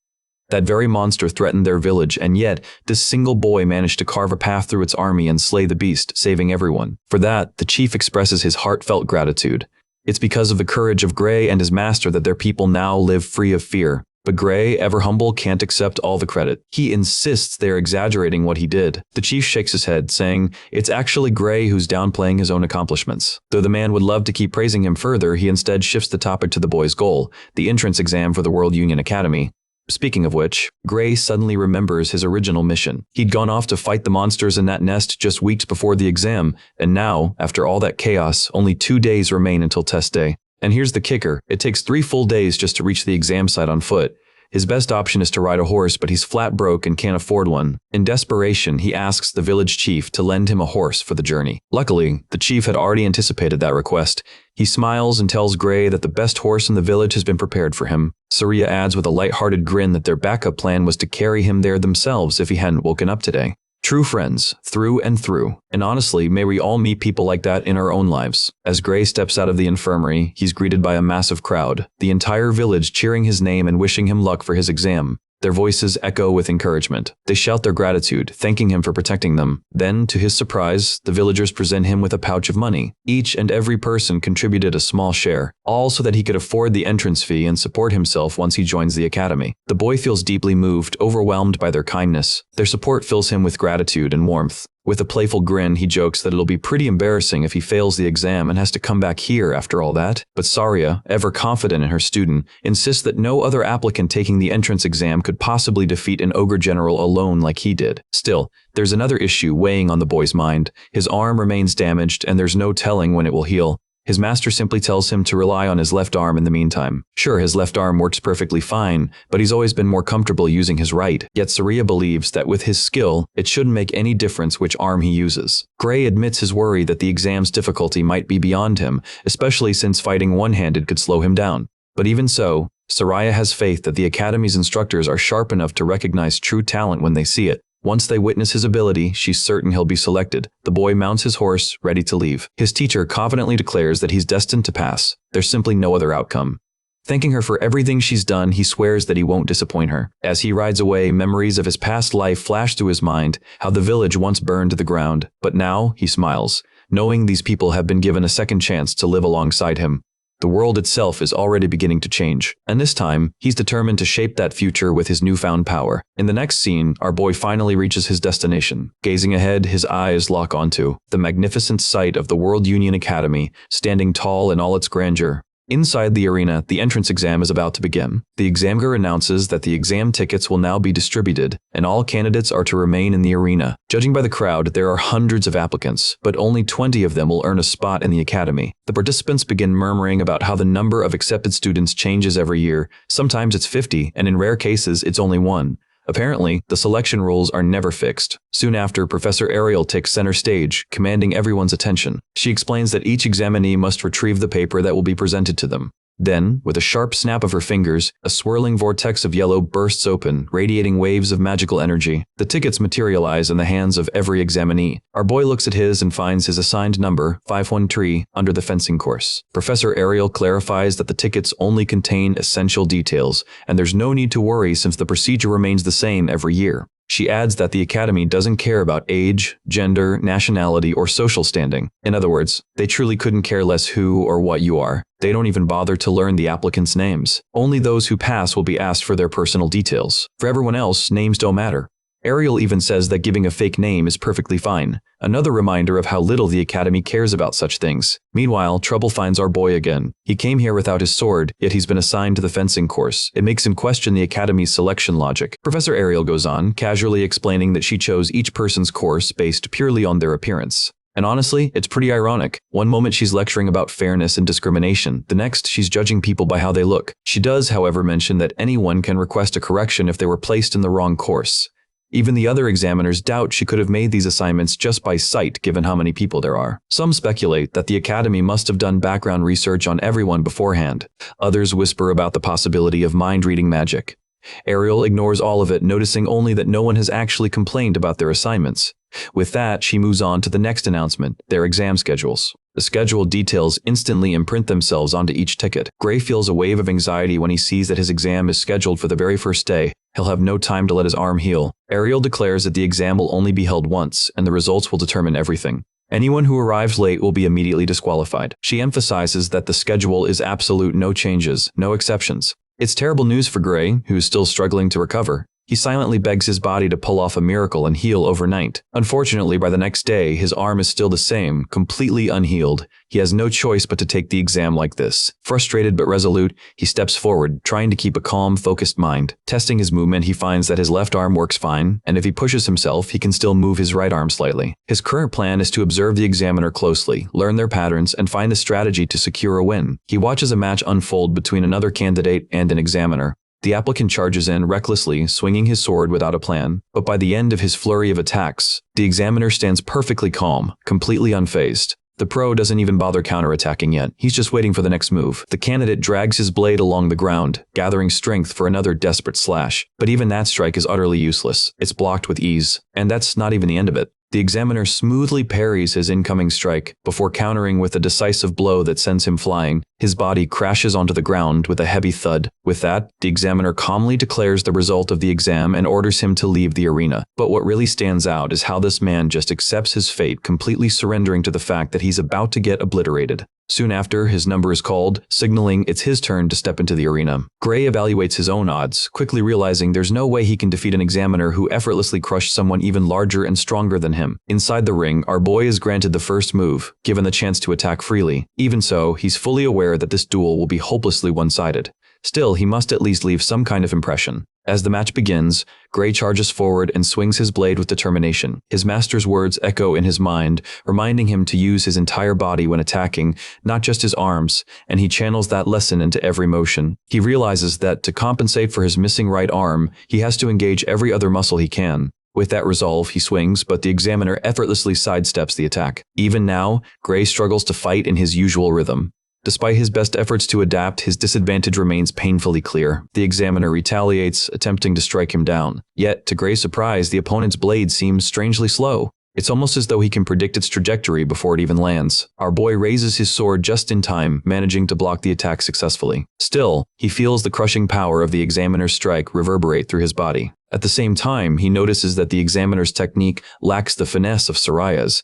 That very monster threatened their village, and yet, this single boy managed to carve a path through its army and slay the beast, saving everyone. For that, the chief expresses his heartfelt gratitude. It's because of the courage of Grey and his master that their people now live free of fear. But Grey, ever humble, can't accept all the credit. He insists they're exaggerating what he did. The chief shakes his head, saying it's actually Grey who's downplaying his own accomplishments. Though the man would love to keep praising him further, he instead shifts the topic to the boy's goal: the entrance exam for the World Union Academy. Speaking of which, Grey suddenly remembers his original mission. He'd gone off to fight the monsters in that nest just weeks before the exam, and now, after all that chaos, only 2 days remain until test day. And here's the kicker: it takes 3 full days just to reach the exam site on foot. His best option is to ride a horse, but he's flat broke and can't afford one. In desperation, he asks the village chief to lend him a horse for the journey. Luckily, the chief had already anticipated that request. He smiles and tells Grey that the best horse in the village has been prepared for him. Surya adds with a light-hearted grin that their backup plan was to carry him there themselves if he hadn't woken up today. True friends, through and through. And honestly, may we all meet people like that in our own lives. As Grey steps out of the infirmary, he's greeted by a massive crowd, the entire village cheering his name and wishing him luck for his exam. Their voices echo with encouragement. They shout their gratitude, thanking him for protecting them. Then, to his surprise, the villagers present him with a pouch of money. Each and every person contributed a small share, all so that he could afford the entrance fee and support himself once he joins the academy. The boy feels deeply moved, overwhelmed by their kindness. Their support fills him with gratitude and warmth. With a playful grin, he jokes that it'll be pretty embarrassing if he fails the exam and has to come back here after all that. But Saria, ever confident in her student, insists that no other applicant taking the entrance exam could possibly defeat an ogre general alone like he did. Still, there's another issue weighing on the boy's mind. His arm remains damaged, and there's no telling when it will heal. His master simply tells him to rely on his left arm in the meantime. Sure, his left arm works perfectly fine, but he's always been more comfortable using his right. Yet Saria believes that with his skill, it shouldn't make any difference which arm he uses. Gray admits his worry that the exam's difficulty might be beyond him, especially since fighting one-handed could slow him down. But even so, Saria has faith that the Academy's instructors are sharp enough to recognize true talent when they see it. Once they witness his ability, she's certain he'll be selected. The boy mounts his horse, ready to leave. His teacher confidently declares that he's destined to pass. There's simply no other outcome. Thanking her for everything she's done, he swears that he won't disappoint her. As he rides away, memories of his past life flash through his mind, how the village once burned to the ground. But now, he smiles, knowing these people have been given a second chance to live alongside him. The world itself is already beginning to change, and this time, he's determined to shape that future with his newfound power. In the next scene, our boy finally reaches his destination. Gazing ahead, his eyes lock onto the magnificent sight of the World Union Academy, standing tall in all its grandeur. Inside the arena, the entrance exam is about to begin. The examiner announces that the exam tickets will now be distributed, and all candidates are to remain in the arena. Judging by the crowd, there are hundreds of applicants, but only 20 of them will earn a spot in the academy. The participants begin murmuring about how the number of accepted students changes every year. Sometimes it's 50, and in rare cases, it's only 1. Apparently, the selection rules are never fixed. Soon after, Professor Ariel takes center stage, commanding everyone's attention. She explains that each examinee must retrieve the paper that will be presented to them. Then, with a sharp snap of her fingers, a swirling vortex of yellow bursts open, radiating waves of magical energy. The tickets materialize in the hands of every examinee. Our boy looks at his and finds his assigned number, 513, under the fencing course. Professor Ariel clarifies that the tickets only contain essential details, and there's no need to worry since the procedure remains the same every year. She adds that the Academy doesn't care about age, gender, nationality, or social standing. In other words, they truly couldn't care less who or what you are. They don't even bother to learn the applicants' names. Only those who pass will be asked for their personal details. For everyone else, names don't matter. Ariel even says that giving a fake name is perfectly fine. Another reminder of how little the Academy cares about such things. Meanwhile, trouble finds our boy again. He came here without his sword, yet he's been assigned to the fencing course. It makes him question the Academy's selection logic. Professor Ariel goes on, casually explaining that she chose each person's course based purely on their appearance. And honestly, it's pretty ironic. One moment she's lecturing about fairness and discrimination, the next she's judging people by how they look. She does, however, mention that anyone can request a correction if they were placed in the wrong course. Even the other examiners doubt she could have made these assignments just by sight given how many people there are. Some speculate that the Academy must have done background research on everyone beforehand. Others whisper about the possibility of mind-reading magic. Ariel ignores all of it, noticing only that no one has actually complained about their assignments. With that, she moves on to the next announcement, their exam schedules. The scheduled details instantly imprint themselves onto each ticket. Gray feels a wave of anxiety when he sees that his exam is scheduled for the very first day. He'll have no time to let his arm heal. Ariel declares that the exam will only be held once, and the results will determine everything. Anyone who arrives late will be immediately disqualified. She emphasizes that the schedule is absolute, no changes, no exceptions. It's terrible news for Gray, who's still struggling to recover. He silently begs his body to pull off a miracle and heal overnight. Unfortunately, by the next day, his arm is still the same, completely unhealed. He has no choice but to take the exam like this. Frustrated but resolute, he steps forward, trying to keep a calm, focused mind. Testing his movement, he finds that his left arm works fine, and if he pushes himself, he can still move his right arm slightly. His current plan is to observe the examiner closely, learn their patterns, and find a strategy to secure a win. He watches a match unfold between another candidate and an examiner. The applicant charges in recklessly, swinging his sword without a plan, but by the end of his flurry of attacks, the examiner stands perfectly calm, completely unfazed. The pro doesn't even bother counterattacking yet, he's just waiting for the next move. The candidate drags his blade along the ground, gathering strength for another desperate slash. But even that strike is utterly useless, it's blocked with ease. And that's not even the end of it. The examiner smoothly parries his incoming strike, before countering with a decisive blow that sends him flying. His body crashes onto the ground with a heavy thud. With that, the examiner calmly declares the result of the exam and orders him to leave the arena. But what really stands out is how this man just accepts his fate, completely surrendering to the fact that he's about to get obliterated. Soon after, his number is called, signaling it's his turn to step into the arena. Gray evaluates his own odds, quickly realizing there's no way he can defeat an examiner who effortlessly crushed someone even larger and stronger than him. Inside the ring, our boy is granted the first move, given the chance to attack freely. Even so, he's fully aware that this duel will be hopelessly one-sided. Still, he must at least leave some kind of impression. As the match begins, Gray charges forward and swings his blade with determination. His master's words echo in his mind, reminding him to use his entire body when attacking, not just his arms, and he channels that lesson into every motion. He realizes that to compensate for his missing right arm, he has to engage every other muscle he can. With that resolve, he swings, but the examiner effortlessly sidesteps the attack. Even now, Gray struggles to fight in his usual rhythm. Despite his best efforts to adapt, his disadvantage remains painfully clear. The examiner retaliates, attempting to strike him down. Yet, to Gray's surprise, the opponent's blade seems strangely slow. It's almost as though he can predict its trajectory before it even lands. Our boy raises his sword just in time, managing to block the attack successfully. Still, he feels the crushing power of the examiner's strike reverberate through his body. At the same time, he notices that the examiner's technique lacks the finesse of Soraya's.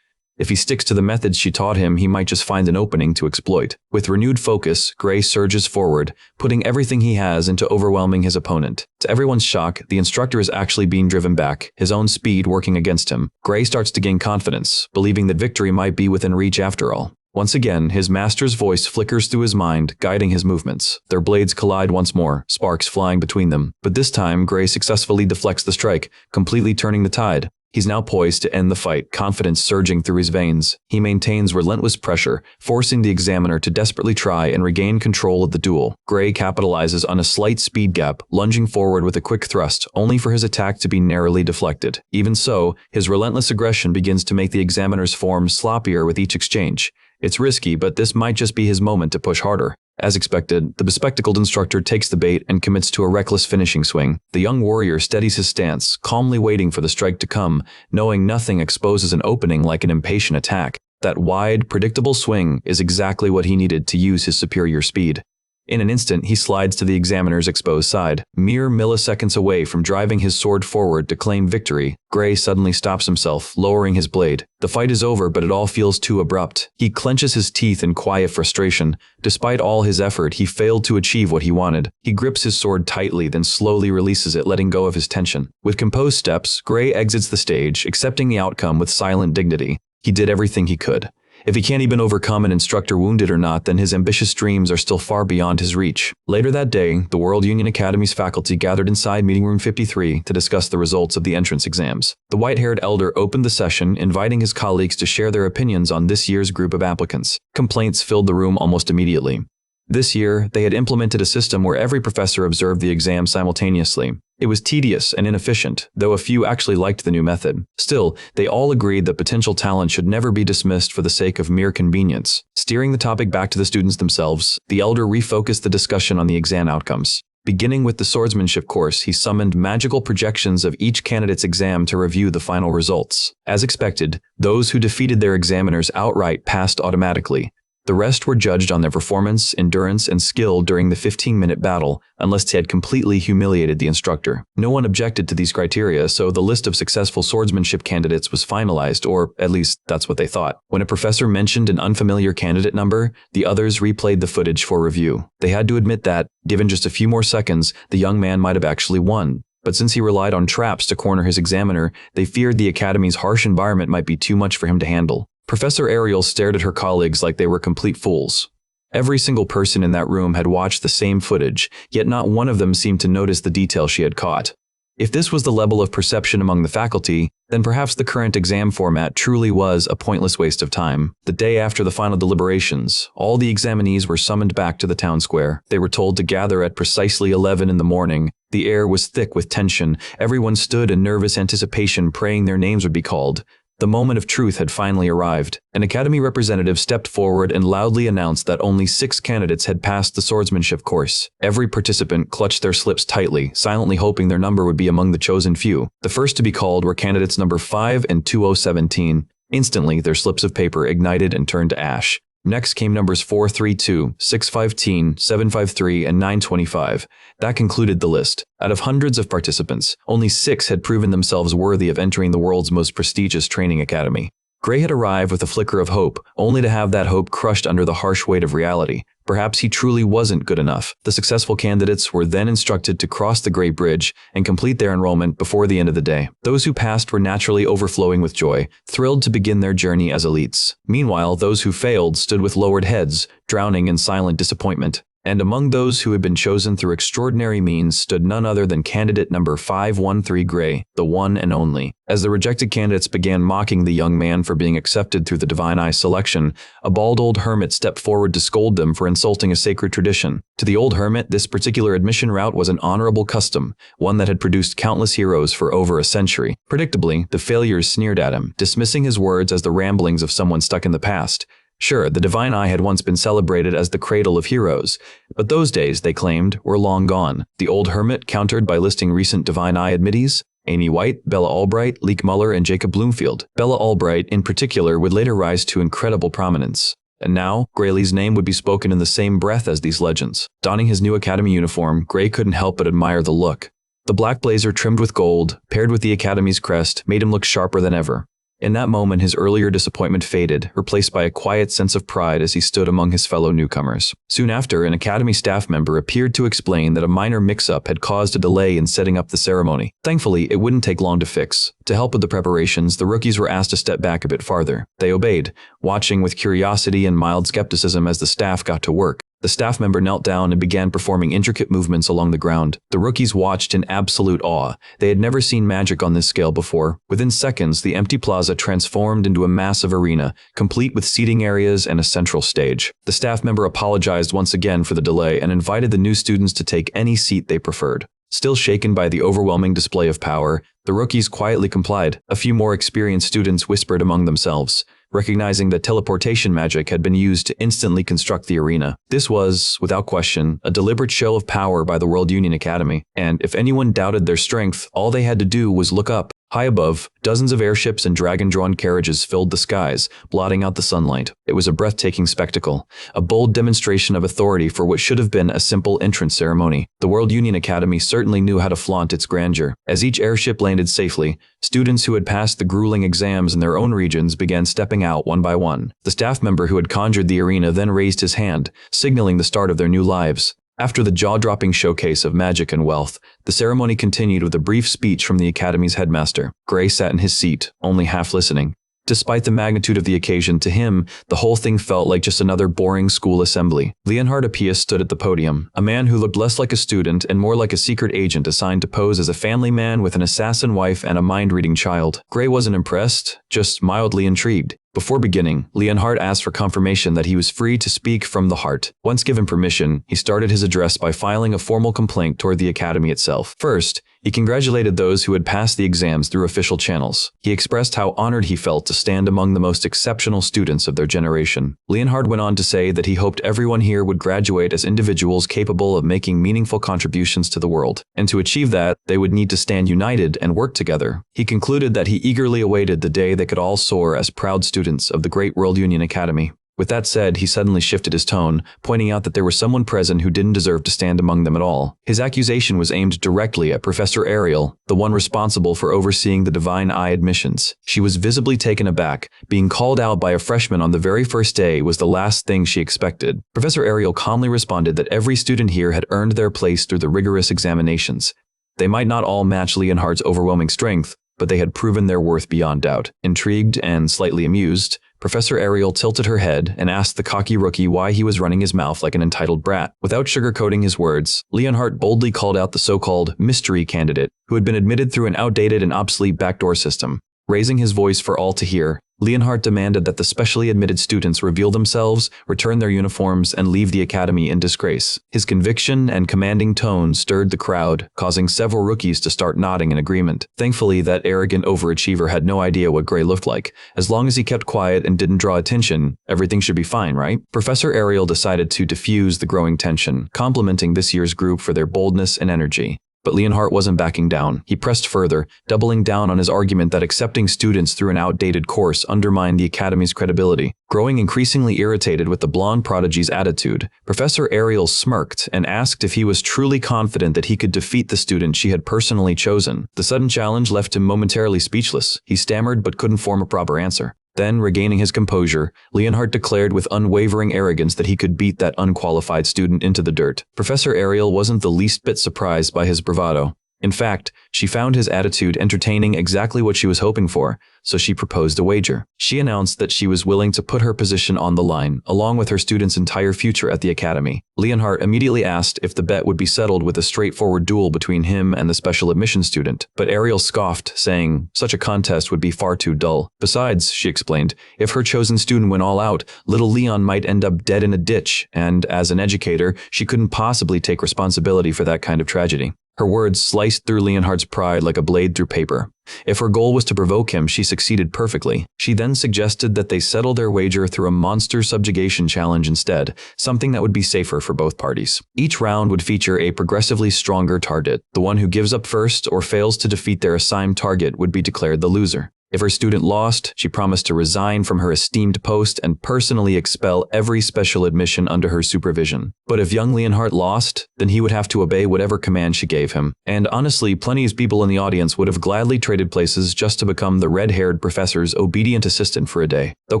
If he sticks to the methods she taught him, he might just find an opening to exploit. With renewed focus, Gray surges forward, putting everything he has into overwhelming his opponent. To everyone's shock, the instructor is actually being driven back, his own speed working against him. Gray starts to gain confidence, believing that victory might be within reach after all. Once again, his master's voice flickers through his mind, guiding his movements. Their blades collide once more, sparks flying between them. But this time, Gray successfully deflects the strike, completely turning the tide. He's now poised to end the fight, confidence surging through his veins. He maintains relentless pressure, forcing the examiner to desperately try and regain control of the duel. Gray capitalizes on a slight speed gap, lunging forward with a quick thrust, only for his attack to be narrowly deflected. Even so, his relentless aggression begins to make the examiner's form sloppier with each exchange. It's risky, but this might just be his moment to push harder. As expected, the bespectacled instructor takes the bait and commits to a reckless finishing swing. The young warrior steadies his stance, calmly waiting for the strike to come, knowing nothing exposes an opening like an impatient attack. That wide, predictable swing is exactly what he needed to use his superior speed. In an instant, he slides to the examiner's exposed side. Mere milliseconds away from driving his sword forward to claim victory, Gray suddenly stops himself, lowering his blade. The fight is over, but it all feels too abrupt. He clenches his teeth in quiet frustration. Despite all his effort, he failed to achieve what he wanted. He grips his sword tightly, then slowly releases it, letting go of his tension. With composed steps, Gray exits the stage, accepting the outcome with silent dignity. He did everything he could. If he can't even overcome an instructor wounded or not, then his ambitious dreams are still far beyond his reach. Later that day, the World Union Academy's faculty gathered inside Meeting Room 53 to discuss the results of the entrance exams. The white-haired elder opened the session, inviting his colleagues to share their opinions on this year's group of applicants. Complaints filled the room almost immediately. This year, they had implemented a system where every professor observed the exam simultaneously. It was tedious and inefficient, though a few actually liked the new method. Still, they all agreed that potential talent should never be dismissed for the sake of mere convenience. Steering the topic back to the students themselves, the elder refocused the discussion on the exam outcomes. Beginning with the swordsmanship course, he summoned magical projections of each candidate's exam to review the final results. As expected, those who defeated their examiners outright passed automatically. The rest were judged on their performance, endurance, and skill during the 15-minute battle, unless they had completely humiliated the instructor. No one objected to these criteria, so the list of successful swordsmanship candidates was finalized, or at least that's what they thought. When a professor mentioned an unfamiliar candidate number, the others replayed the footage for review. They had to admit that, given just a few more seconds, the young man might have actually won. But since he relied on traps to corner his examiner, they feared the academy's harsh environment might be too much for him to handle. Professor Ariel stared at her colleagues like they were complete fools. Every single person in that room had watched the same footage, yet not one of them seemed to notice the detail she had caught. If this was the level of perception among the faculty, then perhaps the current exam format truly was a pointless waste of time. The day after the final deliberations, all the examinees were summoned back to the town square. They were told to gather at precisely 11 in the morning. The air was thick with tension. Everyone stood in nervous anticipation, praying their names would be called. The moment of truth had finally arrived. An academy representative stepped forward and loudly announced that only 6 candidates had passed the swordsmanship course. Every participant clutched their slips tightly, silently hoping their number would be among the chosen few. The first to be called were candidates number 5 and 2017. Instantly, their slips of paper ignited and turned to ash. Next came numbers 432, 615, 753, and 925. That concluded the list. Out of hundreds of participants, only 6 had proven themselves worthy of entering the world's most prestigious training academy. Gray had arrived with a flicker of hope, only to have that hope crushed under the harsh weight of reality. Perhaps he truly wasn't good enough. The successful candidates were then instructed to cross the Gray Bridge and complete their enrollment before the end of the day. Those who passed were naturally overflowing with joy, thrilled to begin their journey as elites. Meanwhile, those who failed stood with lowered heads, drowning in silent disappointment. And among those who had been chosen through extraordinary means stood none other than candidate number 513 Gray, the one and only. As the rejected candidates began mocking the young man for being accepted through the Divine Eye selection, a bald old hermit stepped forward to scold them for insulting a sacred tradition. To the old hermit, this particular admission route was an honorable custom, one that had produced countless heroes for over a century. Predictably, the failures sneered at him, dismissing his words as the ramblings of someone stuck in the past. Sure, the Divine Eye had once been celebrated as the cradle of heroes, but those days, they claimed, were long gone. The old hermit countered by listing recent Divine Eye admittees: Amy White, Bella Albright, Leek Muller, and Jacob Bloomfield. Bella Albright, in particular, would later rise to incredible prominence. And now, Gray's name would be spoken in the same breath as these legends. Donning his new academy uniform, Gray couldn't help but admire the look. The black blazer trimmed with gold, paired with the academy's crest, made him look sharper than ever. In that moment, his earlier disappointment faded, replaced by a quiet sense of pride as he stood among his fellow newcomers. Soon after, an academy staff member appeared to explain that a minor mix-up had caused a delay in setting up the ceremony. Thankfully, it wouldn't take long to fix. To help with the preparations, the rookies were asked to step back a bit farther. They obeyed, watching with curiosity and mild skepticism as the staff got to work. The staff member knelt down and began performing intricate movements along the ground. The rookies watched in absolute awe. They had never seen magic on this scale before. Within seconds, the empty plaza transformed into a massive arena, complete with seating areas and a central stage. The staff member apologized once again for the delay and invited the new students to take any seat they preferred. Still shaken by the overwhelming display of power, the rookies quietly complied. A few more experienced students whispered among themselves, recognizing that teleportation magic had been used to instantly construct the arena. This was, without question, a deliberate show of power by the World Union Academy, and if anyone doubted their strength, all they had to do was look up. High above, dozens of airships and dragon-drawn carriages filled the skies, blotting out the sunlight. It was a breathtaking spectacle, a bold demonstration of authority for what should have been a simple entrance ceremony. The World Union Academy certainly knew how to flaunt its grandeur. As each airship landed safely, students who had passed the grueling exams in their own regions began stepping out one by one. The staff member who had conjured the arena then raised his hand, signaling the start of their new lives. After the jaw-dropping showcase of magic and wealth, the ceremony continued with a brief speech from the Academy's headmaster. Gray sat in his seat, only half listening. Despite the magnitude of the occasion, to him, the whole thing felt like just another boring school assembly. Leonhard Appius stood at the podium, a man who looked less like a student and more like a secret agent assigned to pose as a family man with an assassin wife and a mind-reading child. Gray wasn't impressed, just mildly intrigued. Before beginning, Leonhard asked for confirmation that he was free to speak from the heart. Once given permission, he started his address by filing a formal complaint toward the Academy itself. First, he congratulated those who had passed the exams through official channels. He expressed how honored he felt to stand among the most exceptional students of their generation. Leonhard went on to say that he hoped everyone here would graduate as individuals capable of making meaningful contributions to the world. And to achieve that, they would need to stand united and work together. He concluded that he eagerly awaited the day they could all soar as proud students of the great World Union Academy. With that said, he suddenly shifted his tone, pointing out that there was someone present who didn't deserve to stand among them at all. His accusation was aimed directly at Professor Ariel, the one responsible for overseeing the Divine Eye admissions. She was visibly taken aback. Being called out by a freshman on the very first day was the last thing she expected. Professor Ariel calmly responded that every student here had earned their place through the rigorous examinations. They might not all match Leonhard's overwhelming strength, but they had proven their worth beyond doubt. Intrigued and slightly amused, Professor Ariel tilted her head and asked the cocky rookie why he was running his mouth like an entitled brat. Without sugarcoating his words, Leonhard boldly called out the so-called mystery candidate who had been admitted through an outdated and obsolete backdoor system. Raising his voice for all to hear, Leonhard demanded that the specially admitted students reveal themselves, return their uniforms, and leave the academy in disgrace. His conviction and commanding tone stirred the crowd, causing several rookies to start nodding in agreement. Thankfully, that arrogant overachiever had no idea what Gray looked like. As long as he kept quiet and didn't draw attention, everything should be fine, right? Professor Ariel decided to diffuse the growing tension, complimenting this year's group for their boldness and energy. But Leonhard wasn't backing down. He pressed further, doubling down on his argument that accepting students through an outdated course undermined the Academy's credibility. Growing increasingly irritated with the blonde prodigy's attitude, Professor Ariel smirked and asked if he was truly confident that he could defeat the student she had personally chosen. The sudden challenge left him momentarily speechless. He stammered but couldn't form a proper answer. Then, regaining his composure, Leonhardt declared with unwavering arrogance that he could beat that unqualified student into the dirt. Professor Ariel wasn't the least bit surprised by his bravado. In fact, she found his attitude entertaining, exactly what she was hoping for, so she proposed a wager. She announced that she was willing to put her position on the line, along with her students' entire future at the academy. Leonhardt immediately asked if the bet would be settled with a straightforward duel between him and the special admission student, but Ariel scoffed, saying such a contest would be far too dull. Besides, she explained, if her chosen student went all out, little Leon might end up dead in a ditch, and as an educator, she couldn't possibly take responsibility for that kind of tragedy. Her words sliced through Leonhardt's pride like a blade through paper. If her goal was to provoke him, she succeeded perfectly. She then suggested that they settle their wager through a monster subjugation challenge instead, something that would be safer for both parties. Each round would feature a progressively stronger target. The one who gives up first or fails to defeat their assigned target would be declared the loser. If her student lost, she promised to resign from her esteemed post and personally expel every special admission under her supervision. But if young Leonhardt lost, then he would have to obey whatever command she gave him. And honestly, plenty of people in the audience would have gladly traded places just to become the red-haired professor's obedient assistant for a day. Though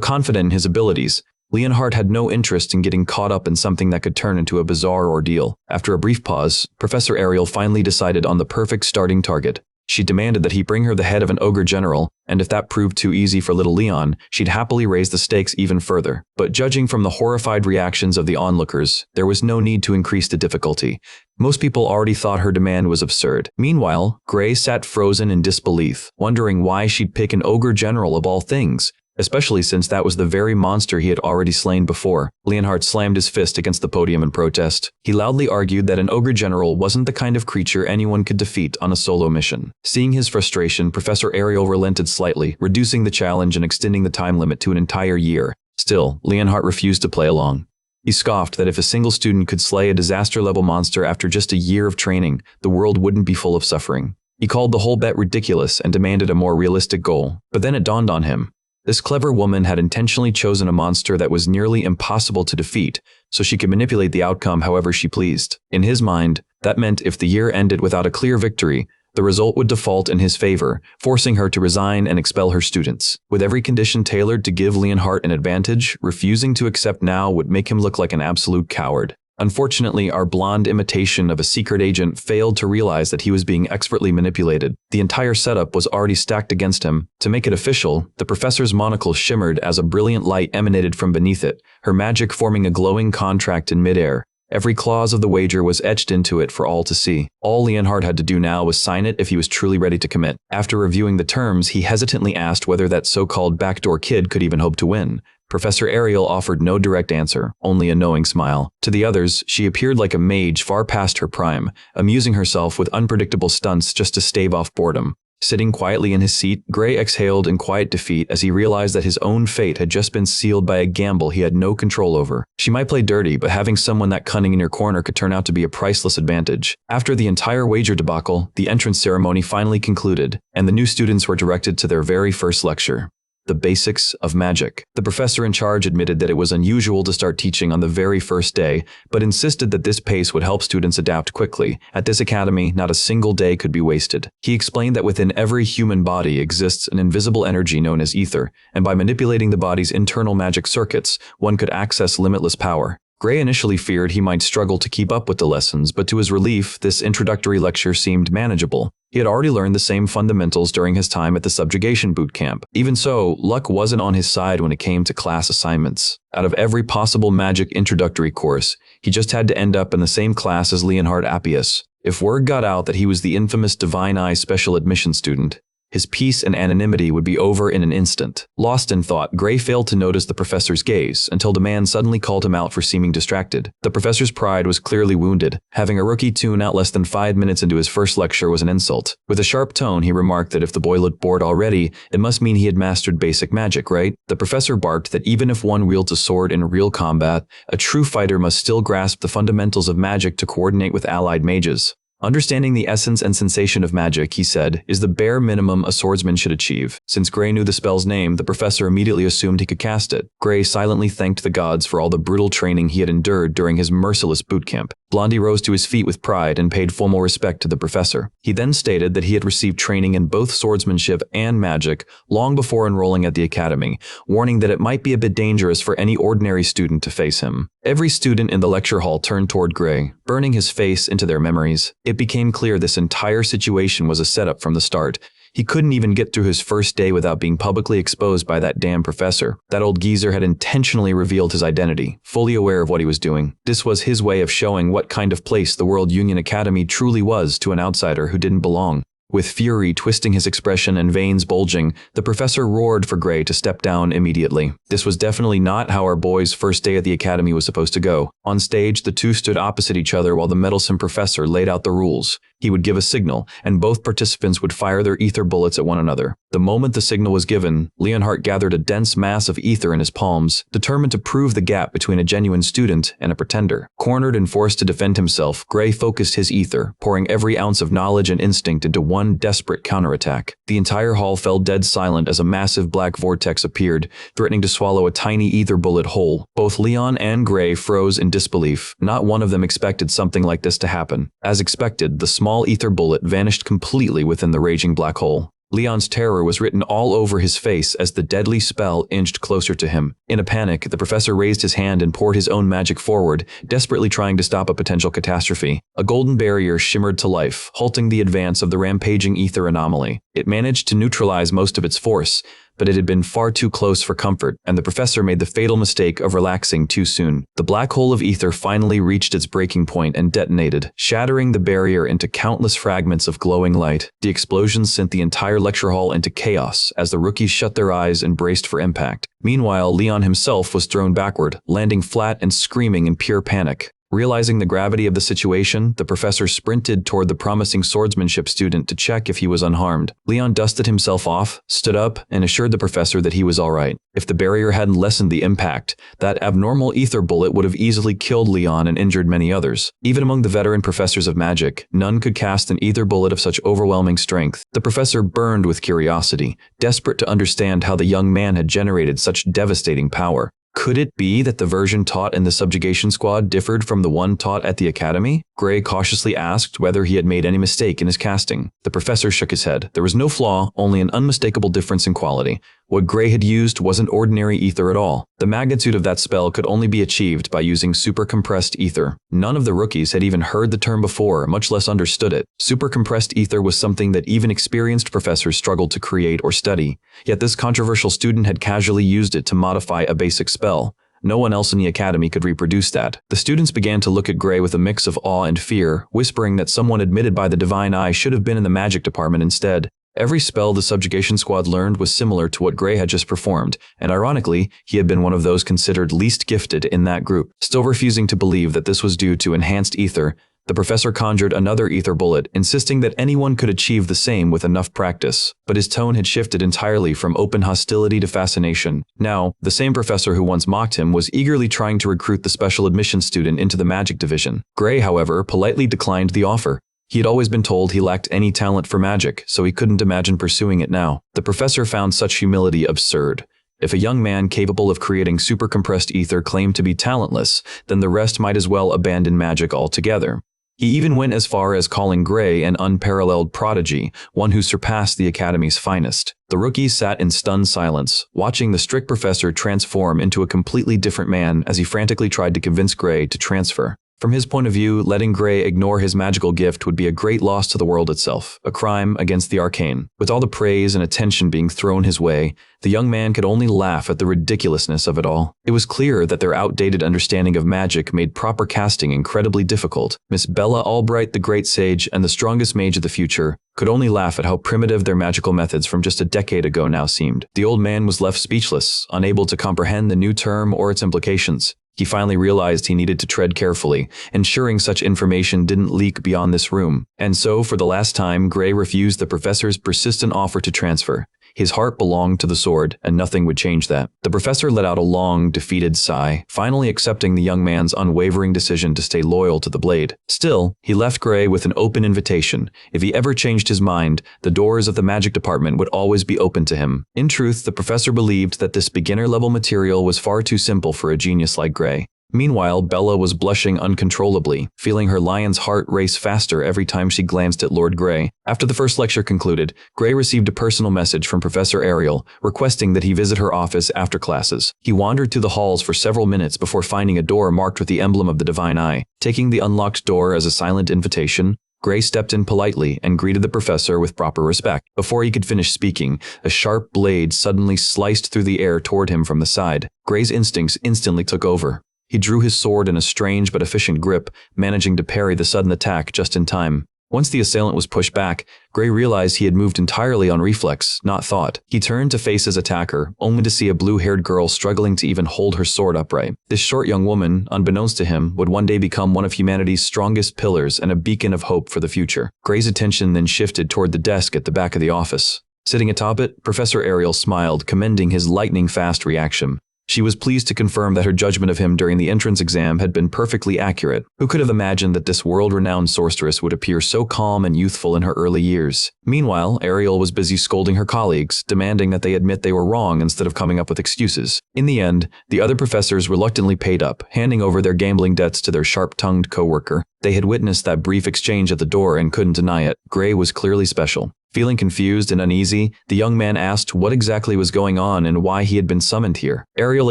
confident in his abilities, Leonhardt had no interest in getting caught up in something that could turn into a bizarre ordeal. After a brief pause, Professor Ariel finally decided on the perfect starting target. She demanded that he bring her the head of an ogre general, and if that proved too easy for little Leon, she'd happily raise the stakes even further. But judging from the horrified reactions of the onlookers, there was no need to increase the difficulty. Most people already thought her demand was absurd. Meanwhile, Gray sat frozen in disbelief, wondering why she'd pick an ogre general of all things, especially since that was the very monster he had already slain before. Leonhardt slammed his fist against the podium in protest. He loudly argued that an ogre general wasn't the kind of creature anyone could defeat on a solo mission. Seeing his frustration, Professor Ariel relented slightly, reducing the challenge and extending the time limit to an entire year. Still, Leonhardt refused to play along. He scoffed that if a single student could slay a disaster-level monster after just a year of training, the world wouldn't be full of suffering. He called the whole bet ridiculous and demanded a more realistic goal. But then it dawned on him. This clever woman had intentionally chosen a monster that was nearly impossible to defeat, so she could manipulate the outcome however she pleased. In his mind, that meant if the year ended without a clear victory, the result would default in his favor, forcing her to resign and expel her students. With every condition tailored to give Leonhardt an advantage, refusing to accept now would make him look like an absolute coward. Unfortunately, our blonde imitation of a secret agent failed to realize that he was being expertly manipulated. The entire setup was already stacked against him. To make it official, the professor's monocle shimmered as a brilliant light emanated from beneath it, her magic forming a glowing contract in midair. Every clause of the wager was etched into it for all to see. All Leonhardt had to do now was sign it if he was truly ready to commit. After reviewing the terms, he hesitantly asked whether that so-called backdoor kid could even hope to win. Professor Ariel offered no direct answer, only a knowing smile. To the others, she appeared like a mage far past her prime, amusing herself with unpredictable stunts just to stave off boredom. Sitting quietly in his seat, Gray exhaled in quiet defeat as he realized that his own fate had just been sealed by a gamble he had no control over. She might play dirty, but having someone that cunning in your corner could turn out to be a priceless advantage. After the entire wager debacle, the entrance ceremony finally concluded, and the new students were directed to their very first lecture. The basics of magic. The professor in charge admitted that it was unusual to start teaching on the very first day, but insisted that this pace would help students adapt quickly. At this academy, not a single day could be wasted. He explained that within every human body exists an invisible energy known as ether, and by manipulating the body's internal magic circuits, one could access limitless power. Gray initially feared he might struggle to keep up with the lessons, but to his relief, this introductory lecture seemed manageable. He had already learned the same fundamentals during his time at the subjugation boot camp. Even so, luck wasn't on his side when it came to class assignments. Out of every possible magic introductory course, he just had to end up in the same class as Leonhardt Appius. If word got out that he was the infamous Divine Eye special admission student, his peace and anonymity would be over in an instant. Lost in thought, Gray failed to notice the professor's gaze until the man suddenly called him out for seeming distracted. The professor's pride was clearly wounded. Having a rookie tune out less than 5 minutes into his first lecture was an insult. With a sharp tone, he remarked that if the boy looked bored already, it must mean he had mastered basic magic, right? The professor barked that even if one wields a sword in real combat, a true fighter must still grasp the fundamentals of magic to coordinate with allied mages. Understanding the essence and sensation of magic, he said, is the bare minimum a swordsman should achieve. Since Gray knew the spell's name, the professor immediately assumed he could cast it. Gray silently thanked the gods for all the brutal training he had endured during his merciless boot camp. Blondie rose to his feet with pride and paid formal respect to the professor. He then stated that he had received training in both swordsmanship and magic long before enrolling at the academy, warning that it might be a bit dangerous for any ordinary student to face him. Every student in the lecture hall turned toward Gray, burning his face into their memories. It became clear this entire situation was a setup from the start. He couldn't even get through his first day without being publicly exposed by that damn professor. That old geezer had intentionally revealed his identity, fully aware of what he was doing. This was his way of showing what kind of place the World Union Academy truly was to an outsider who didn't belong. With fury twisting his expression and veins bulging, the professor roared for Gray to step down immediately. This was definitely not how our boy's first day at the academy was supposed to go. On stage, the two stood opposite each other while the meddlesome professor laid out the rules. He would give a signal, and both participants would fire their ether bullets at one another. The moment the signal was given, Leonhardt gathered a dense mass of ether in his palms, determined to prove the gap between a genuine student and a pretender. Cornered and forced to defend himself, Gray focused his ether, pouring every ounce of knowledge and instinct into one desperate counterattack. The entire hall fell dead silent as a massive black vortex appeared, threatening to swallow a tiny ether bullet whole. Both Leon and Gray froze in disbelief. Not one of them expected something like this to happen. As expected, the small ether bullet vanished completely within the raging black hole. Leon's terror was written all over his face as the deadly spell inched closer to him. In a panic, the professor raised his hand and poured his own magic forward, desperately trying to stop a potential catastrophe. A golden barrier shimmered to life, halting the advance of the rampaging ether anomaly. It managed to neutralize most of its force, but it had been far too close for comfort, and the professor made the fatal mistake of relaxing too soon. The black hole of ether finally reached its breaking point and detonated, shattering the barrier into countless fragments of glowing light. The explosion sent the entire lecture hall into chaos as the rookies shut their eyes and braced for impact. Meanwhile, Leon himself was thrown backward, landing flat and screaming in pure panic. Realizing the gravity of the situation, the professor sprinted toward the promising swordsmanship student to check if he was unharmed. Leon dusted himself off, stood up, and assured the professor that he was all right. If the barrier hadn't lessened the impact, that abnormal ether bullet would have easily killed Leon and injured many others. Even among the veteran professors of magic, none could cast an ether bullet of such overwhelming strength. The professor burned with curiosity, desperate to understand how the young man had generated such devastating power. Could it be that the version taught in the subjugation squad differed from the one taught at the academy? Gray cautiously asked whether he had made any mistake in his casting. The professor shook his head. There was no flaw, only an unmistakable difference in quality. What Gray had used wasn't ordinary ether at all. The magnitude of that spell could only be achieved by using super-compressed ether. None of the rookies had even heard the term before, much less understood it. Super-compressed ether was something that even experienced professors struggled to create or study. Yet this controversial student had casually used it to modify a basic spell. No one else in the academy could reproduce that. The students began to look at Gray with a mix of awe and fear, whispering that someone admitted by the divine eye should have been in the magic department instead. Every spell the subjugation squad learned was similar to what Gray had just performed, and ironically, he had been one of those considered least gifted in that group. Still refusing to believe that this was due to enhanced ether, the professor conjured another ether bullet, insisting that anyone could achieve the same with enough practice. But his tone had shifted entirely from open hostility to fascination. Now, the same professor who once mocked him was eagerly trying to recruit the special admission student into the magic division. Gray, however, politely declined the offer. He had always been told he lacked any talent for magic, so he couldn't imagine pursuing it now. The professor found such humility absurd. If a young man capable of creating super-compressed ether claimed to be talentless, then the rest might as well abandon magic altogether. He even went as far as calling Gray an unparalleled prodigy, one who surpassed the academy's finest. The rookies sat in stunned silence, watching the strict professor transform into a completely different man as he frantically tried to convince Gray to transfer. From his point of view, letting Gray ignore his magical gift would be a great loss to the world itself, a crime against the arcane. With all the praise and attention being thrown his way, the young man could only laugh at the ridiculousness of it all. It was clear that their outdated understanding of magic made proper casting incredibly difficult. Miss Bella Albright, the great sage and the strongest mage of the future, could only laugh at how primitive their magical methods from just a decade ago now seemed. The old man was left speechless, unable to comprehend the new term or its implications. He finally realized he needed to tread carefully, ensuring such information didn't leak beyond this room. And so, for the last time, Gray refused the professor's persistent offer to transfer. His heart belonged to the sword, and nothing would change that. The professor let out a long, defeated sigh, finally accepting the young man's unwavering decision to stay loyal to the blade. Still, he left Gray with an open invitation. If he ever changed his mind, the doors of the magic department would always be open to him. In truth, the professor believed that this beginner-level material was far too simple for a genius like Gray. Meanwhile, Bella was blushing uncontrollably, feeling her lion's heart race faster every time she glanced at Lord Gray. After the first lecture concluded, Gray received a personal message from Professor Ariel, requesting that he visit her office after classes. He wandered through the halls for several minutes before finding a door marked with the emblem of the Divine Eye. Taking the unlocked door as a silent invitation, Gray stepped in politely and greeted the professor with proper respect. Before he could finish speaking, a sharp blade suddenly sliced through the air toward him from the side. Gray's instincts instantly took over. He drew his sword in a strange but efficient grip, managing to parry the sudden attack just in time. Once the assailant was pushed back, Gray realized he had moved entirely on reflex, not thought. He turned to face his attacker, only to see a blue-haired girl struggling to even hold her sword upright. This short young woman, unbeknownst to him, would one day become one of humanity's strongest pillars and a beacon of hope for the future. Gray's attention then shifted toward the desk at the back of the office. Sitting atop it, Professor Ariel smiled, commending his lightning-fast reaction. She was pleased to confirm that her judgment of him during the entrance exam had been perfectly accurate. Who could have imagined that this world-renowned sorceress would appear so calm and youthful in her early years? Meanwhile, Ariel was busy scolding her colleagues, demanding that they admit they were wrong instead of coming up with excuses. In the end, the other professors reluctantly paid up, handing over their gambling debts to their sharp-tongued coworker. They had witnessed that brief exchange at the door and couldn't deny it. Gray was clearly special. Feeling confused and uneasy, the young man asked what exactly was going on and why he had been summoned here. Ariel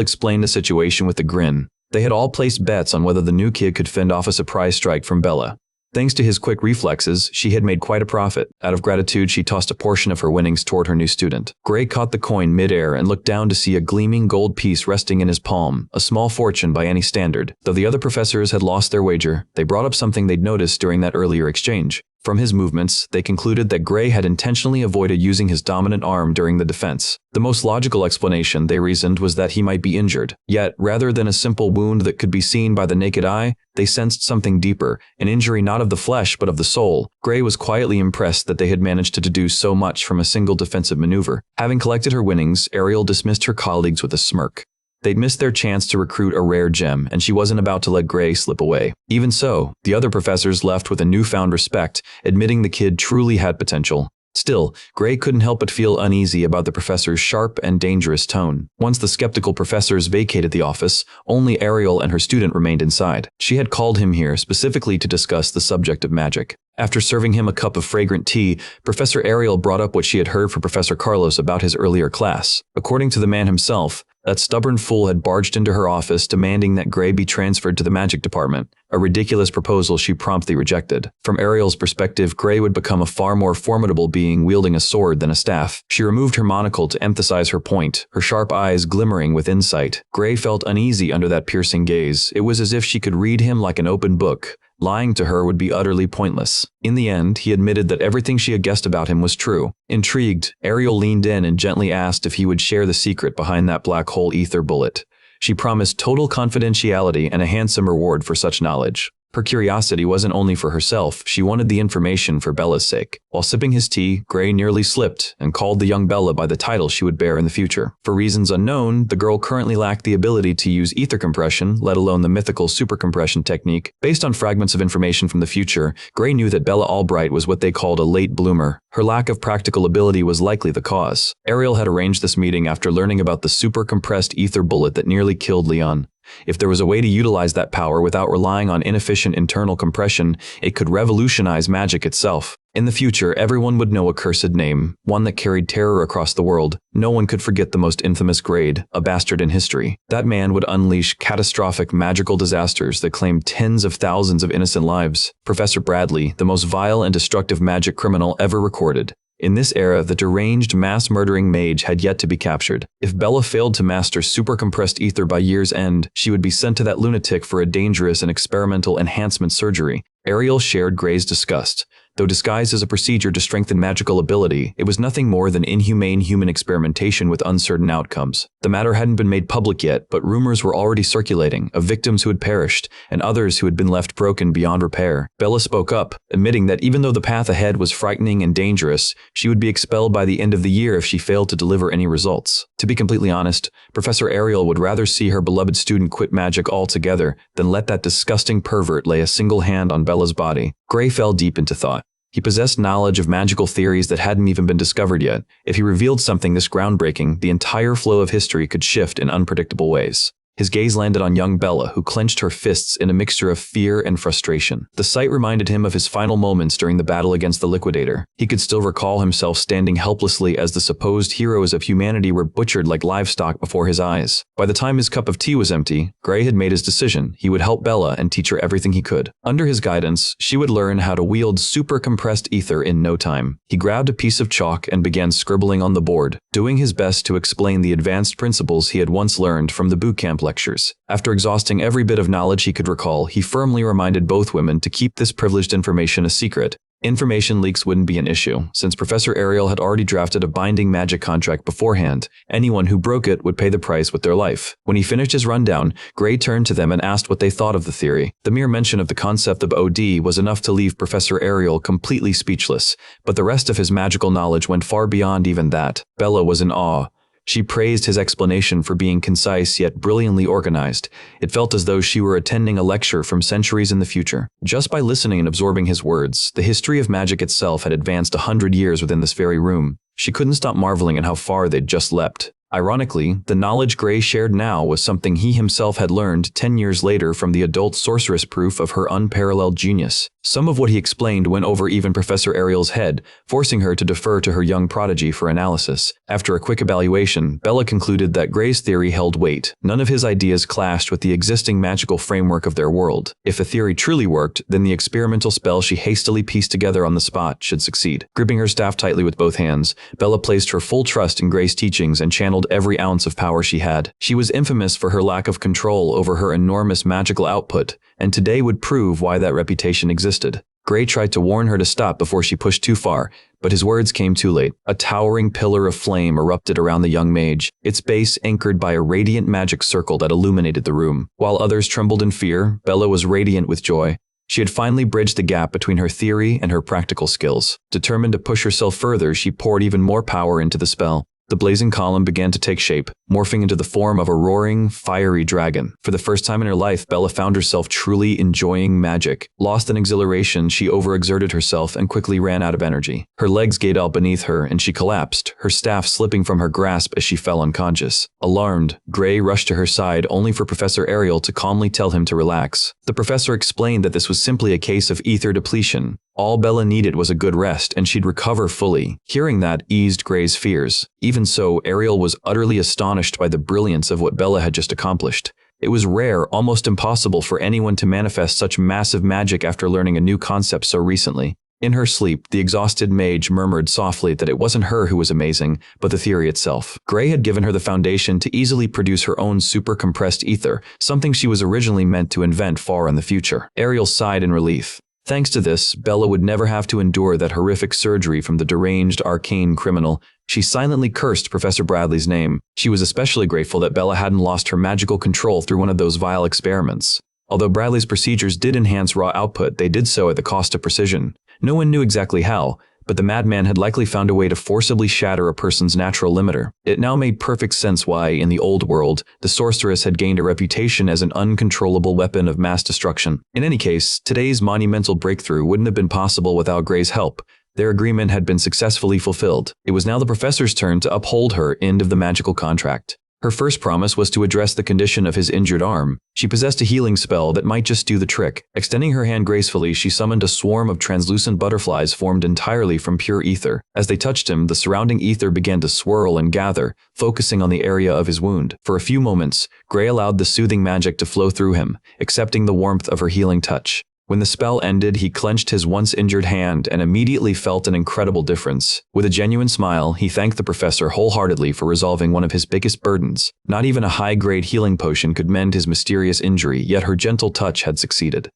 explained the situation with a grin. They had all placed bets on whether the new kid could fend off a surprise strike from Bella. Thanks to his quick reflexes, she had made quite a profit. Out of gratitude, she tossed a portion of her winnings toward her new student. Gray caught the coin mid-air and looked down to see a gleaming gold piece resting in his palm, a small fortune by any standard. Though the other professors had lost their wager, they brought up something they'd noticed during that earlier exchange. From his movements, they concluded that Gray had intentionally avoided using his dominant arm during the defense. The most logical explanation, they reasoned, was that he might be injured. Yet, rather than a simple wound that could be seen by the naked eye, they sensed something deeper, an injury not of the flesh but of the soul. Gray was quietly impressed that they had managed to deduce so much from a single defensive maneuver. Having collected her winnings, Ariel dismissed her colleagues with a smirk. They'd missed their chance to recruit a rare gem, and she wasn't about to let Gray slip away. Even so, the other professors left with a newfound respect, admitting the kid truly had potential. Still, Gray couldn't help but feel uneasy about the professor's sharp and dangerous tone. Once the skeptical professors vacated the office, only Ariel and her student remained inside. She had called him here specifically to discuss the subject of magic. After serving him a cup of fragrant tea, Professor Ariel brought up what she had heard from Professor Carlos about his earlier class. According to the man himself, that stubborn fool had barged into her office demanding that Gray be transferred to the magic department, a ridiculous proposal she promptly rejected. From Ariel's perspective, Gray would become a far more formidable being wielding a sword than a staff. She removed her monocle to emphasize her point, her sharp eyes glimmering with insight. Gray felt uneasy under that piercing gaze. It was as if she could read him like an open book. Lying to her would be utterly pointless. In the end, he admitted that everything she had guessed about him was true. Intrigued, Ariel leaned in and gently asked if he would share the secret behind that black hole ether bullet. She promised total confidentiality and a handsome reward for such knowledge. Her curiosity wasn't only for herself, she wanted the information for Bella's sake. While sipping his tea, Gray nearly slipped and called the young Bella by the title she would bear in the future. For reasons unknown, the girl currently lacked the ability to use ether compression, let alone the mythical supercompression technique. Based on fragments of information from the future, Gray knew that Bella Albright was what they called a late bloomer. Her lack of practical ability was likely the cause. Ariel had arranged this meeting after learning about the super-compressed ether bullet that nearly killed Leon. If there was a way to utilize that power without relying on inefficient internal compression, it could revolutionize magic itself. In the future, everyone would know a cursed name, one that carried terror across the world. No one could forget the most infamous grade, a bastard in history. That man would unleash catastrophic magical disasters that claimed tens of thousands of innocent lives. Professor Bradley, the most vile and destructive magic criminal ever recorded. In this era, the deranged, mass-murdering mage had yet to be captured. If Bella failed to master super-compressed ether by year's end, she would be sent to that lunatic for a dangerous and experimental enhancement surgery. Ariel shared Gray's disgust. Though disguised as a procedure to strengthen magical ability, it was nothing more than inhumane human experimentation with uncertain outcomes. The matter hadn't been made public yet, but rumors were already circulating of victims who had perished and others who had been left broken beyond repair. Bella spoke up, admitting that even though the path ahead was frightening and dangerous, she would be expelled by the end of the year if she failed to deliver any results. To be completely honest, Professor Ariel would rather see her beloved student quit magic altogether than let that disgusting pervert lay a single hand on Bella's body. Gray fell deep into thought. He possessed knowledge of magical theories that hadn't even been discovered yet. If he revealed something this groundbreaking, the entire flow of history could shift in unpredictable ways. His gaze landed on young Bella, who clenched her fists in a mixture of fear and frustration. The sight reminded him of his final moments during the battle against the Liquidator. He could still recall himself standing helplessly as the supposed heroes of humanity were butchered like livestock before his eyes. By the time his cup of tea was empty, Gray had made his decision. He would help Bella and teach her everything he could. Under his guidance, she would learn how to wield super compressed ether in no time. He grabbed a piece of chalk and began scribbling on the board, doing his best to explain the advanced principles he had once learned from the bootcamp lectures. After exhausting every bit of knowledge he could recall, he firmly reminded both women to keep this privileged information a secret. Information leaks wouldn't be an issue, since Professor Ariel had already drafted a binding magic contract beforehand. Anyone who broke it would pay the price with their life. When he finished his rundown, Gray turned to them and asked what they thought of the theory. The mere mention of the concept of OD was enough to leave Professor Ariel completely speechless, but the rest of his magical knowledge went far beyond even that. Bella was in awe. She praised his explanation for being concise yet brilliantly organized. It felt as though she were attending a lecture from centuries in the future. Just by listening and absorbing his words, the history of magic itself had advanced 100 years within this very room. She couldn't stop marveling at how far they'd just leapt. Ironically, the knowledge Gray shared now was something he himself had learned 10 years later from the adult sorceress proof of her unparalleled genius. Some of what he explained went over even Professor Ariel's head, forcing her to defer to her young prodigy for analysis. After a quick evaluation, Bella concluded that Gray's theory held weight. None of his ideas clashed with the existing magical framework of their world. If the theory truly worked, then the experimental spell she hastily pieced together on the spot should succeed. Gripping her staff tightly with both hands, Bella placed her full trust in Gray's teachings and channeled every ounce of power she had. She was infamous for her lack of control over her enormous magical output, and today would prove why that reputation existed. Gray tried to warn her to stop before she pushed too far, but his words came too late. A towering pillar of flame erupted around the young mage, its base anchored by a radiant magic circle that illuminated the room. While others trembled in fear, Bella was radiant with joy. She had finally bridged the gap between her theory and her practical skills. Determined to push herself further, she poured even more power into the spell. The blazing column began to take shape, morphing into the form of a roaring, fiery dragon. For the first time in her life, Bella found herself truly enjoying magic. Lost in exhilaration, she overexerted herself and quickly ran out of energy. Her legs gave out beneath her, and she collapsed, her staff slipping from her grasp as she fell unconscious. Alarmed, Gray rushed to her side only for Professor Ariel to calmly tell him to relax. The professor explained that this was simply a case of ether depletion. All Bella needed was a good rest, and she'd recover fully. Hearing that eased Gray's fears. Even so, Ariel was utterly astonished by the brilliance of what Bella had just accomplished. It was rare, almost impossible for anyone to manifest such massive magic after learning a new concept so recently. In her sleep, the exhausted mage murmured softly that it wasn't her who was amazing, but the theory itself. Gray had given her the foundation to easily produce her own super-compressed ether, something she was originally meant to invent far in the future. Ariel sighed in relief. Thanks to this, Bella would never have to endure that horrific surgery from the deranged arcane criminal. She silently cursed Professor Bradley's name. She was especially grateful that Bella hadn't lost her magical control through one of those vile experiments. Although Bradley's procedures did enhance raw output, they did so at the cost of precision. No one knew exactly how, but the madman had likely found a way to forcibly shatter a person's natural limiter. It now made perfect sense why, in the old world, the sorceress had gained a reputation as an uncontrollable weapon of mass destruction. In any case, today's monumental breakthrough wouldn't have been possible without Gray's help. Their agreement had been successfully fulfilled. It was now the professor's turn to uphold her end of the magical contract. Her first promise was to address the condition of his injured arm. She possessed a healing spell that might just do the trick. Extending her hand gracefully, she summoned a swarm of translucent butterflies formed entirely from pure ether. As they touched him, the surrounding ether began to swirl and gather, focusing on the area of his wound. For a few moments, Gray allowed the soothing magic to flow through him, accepting the warmth of her healing touch. When the spell ended, he clenched his once injured hand and immediately felt an incredible difference. With a genuine smile, he thanked the professor wholeheartedly for resolving one of his biggest burdens. Not even a high-grade healing potion could mend his mysterious injury, yet her gentle touch had succeeded.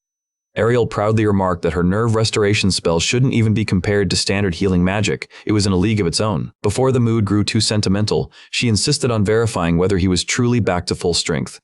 Ariel proudly remarked that her nerve restoration spell shouldn't even be compared to standard healing magic. It was in a league of its own. Before the mood grew too sentimental, she insisted on verifying whether he was truly back to full strength.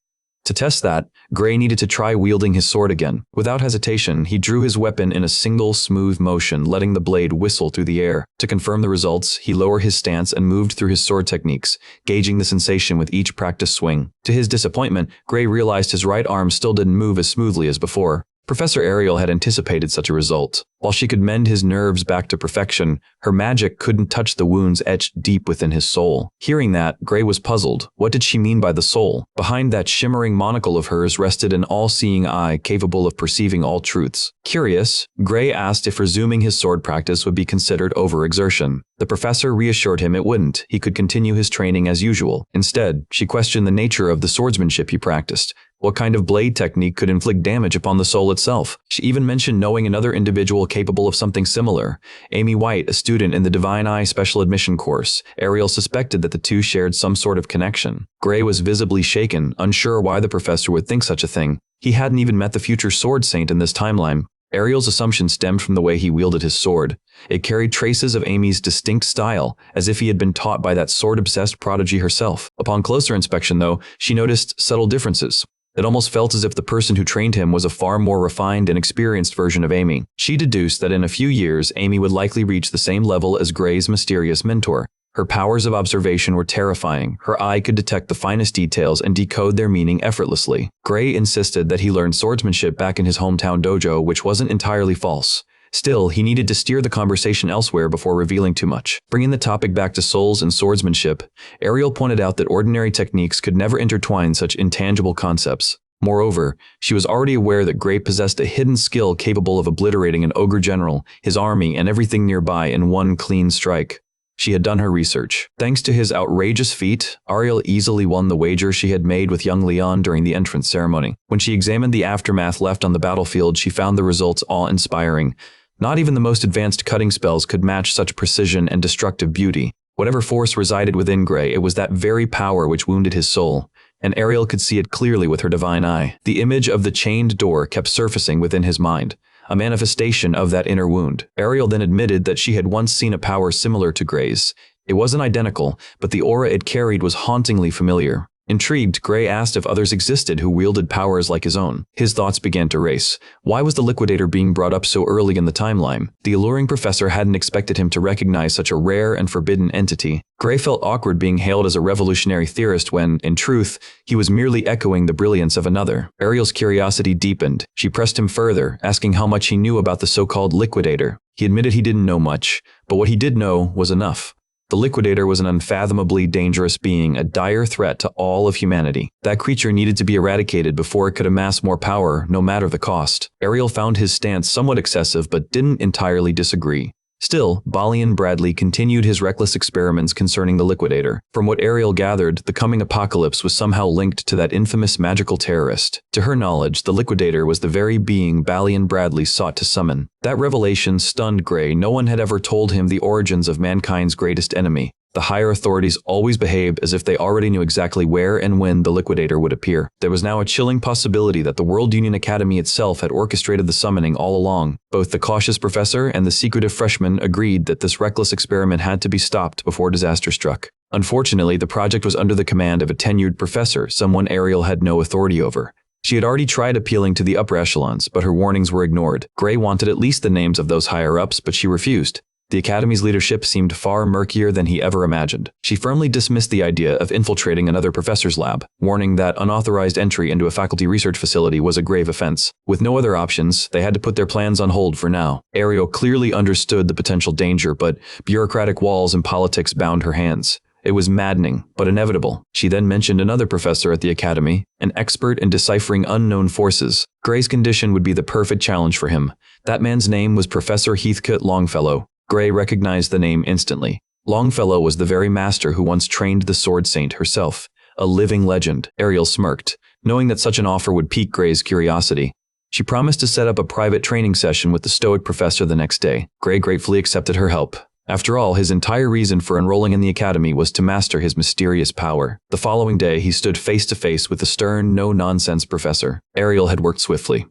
To test that, Gray needed to try wielding his sword again. Without hesitation, he drew his weapon in a single smooth motion, letting the blade whistle through the air. To confirm the results, he lowered his stance and moved through his sword techniques, gauging the sensation with each practice swing. To his disappointment, Gray realized his right arm still didn't move as smoothly as before. Professor Ariel had anticipated such a result. While she could mend his nerves back to perfection, her magic couldn't touch the wounds etched deep within his soul. Hearing that, Gray was puzzled. What did she mean by the soul? Behind that shimmering monocle of hers rested an all-seeing eye capable of perceiving all truths. Curious, Gray asked if resuming his sword practice would be considered overexertion. The professor reassured him it wouldn't. He could continue his training as usual. Instead, she questioned the nature of the swordsmanship he practiced. What kind of blade technique could inflict damage upon the soul itself? She even mentioned knowing another individual capable of something similar. Amy White, a student in the Divine Eye special admission course. Ariel suspected that the two shared some sort of connection. Gray was visibly shaken, unsure why the professor would think such a thing. He hadn't even met the future sword saint in this timeline. Ariel's assumption stemmed from the way he wielded his sword. It carried traces of Amy's distinct style, as if he had been taught by that sword-obsessed prodigy herself. Upon closer inspection, though, she noticed subtle differences. It almost felt as if the person who trained him was a far more refined and experienced version of Amy. She deduced that in a few years, Amy would likely reach the same level as Gray's mysterious mentor. Her powers of observation were terrifying. Her eye could detect the finest details and decode their meaning effortlessly. Gray insisted that he learned swordsmanship back in his hometown dojo, which wasn't entirely false. Still, he needed to steer the conversation elsewhere before revealing too much. Bringing the topic back to souls and swordsmanship, Ariel pointed out that ordinary techniques could never intertwine such intangible concepts. Moreover, she was already aware that Gray possessed a hidden skill capable of obliterating an ogre general, his army, and everything nearby in one clean strike. She had done her research. Thanks to his outrageous feat, Ariel easily won the wager she had made with young Leon during the entrance ceremony. When she examined the aftermath left on the battlefield, she found the results awe-inspiring. Not even the most advanced cutting spells could match such precision and destructive beauty. Whatever force resided within Gray, it was that very power which wounded his soul, and Ariel could see it clearly with her divine eye. The image of the chained door kept surfacing within his mind, a manifestation of that inner wound. Ariel then admitted that she had once seen a power similar to Gray's. It wasn't identical, but the aura it carried was hauntingly familiar. Intrigued, Gray asked if others existed who wielded powers like his own. His thoughts began to race. Why was the Liquidator being brought up so early in the timeline? The alluring professor hadn't expected him to recognize such a rare and forbidden entity. Gray felt awkward being hailed as a revolutionary theorist when, in truth, he was merely echoing the brilliance of another. Ariel's curiosity deepened. She pressed him further, asking how much he knew about the so-called Liquidator. He admitted he didn't know much, but what he did know was enough. The Liquidator was an unfathomably dangerous being, a dire threat to all of humanity. That creature needed to be eradicated before it could amass more power, no matter the cost. Ariel found his stance somewhat excessive but didn't entirely disagree. Still, Balian Bradley continued his reckless experiments concerning the Liquidator. From what Ariel gathered, the coming apocalypse was somehow linked to that infamous magical terrorist. To her knowledge, the Liquidator was the very being Balian Bradley sought to summon. That revelation stunned Gray. No one had ever told him the origins of mankind's greatest enemy. The higher authorities always behaved as if they already knew exactly where and when the Liquidator would appear. There was now a chilling possibility that the World Union Academy itself had orchestrated the summoning all along. Both the cautious professor and the secretive freshman agreed that this reckless experiment had to be stopped before disaster struck. Unfortunately, the project was under the command of a tenured professor, someone Ariel had no authority over. She had already tried appealing to the upper echelons, but her warnings were ignored. Gray wanted at least the names of those higher-ups, but she refused. The Academy's leadership seemed far murkier than he ever imagined. She firmly dismissed the idea of infiltrating another professor's lab, warning that unauthorized entry into a faculty research facility was a grave offense. With no other options, they had to put their plans on hold for now. Ariel clearly understood the potential danger, but bureaucratic walls and politics bound her hands. It was maddening, but inevitable. She then mentioned another professor at the Academy, an expert in deciphering unknown forces. Gray's condition would be the perfect challenge for him. That man's name was Professor Heathcote Longfellow. Gray recognized the name instantly. Longfellow was the very master who once trained the Sword Saint herself. A living legend. Ariel smirked, knowing that such an offer would pique Gray's curiosity. She promised to set up a private training session with the stoic professor the next day. Gray gratefully accepted her help. After all, his entire reason for enrolling in the academy was to master his mysterious power. The following day, he stood face to face with the stern, no-nonsense professor. Ariel had worked swiftly.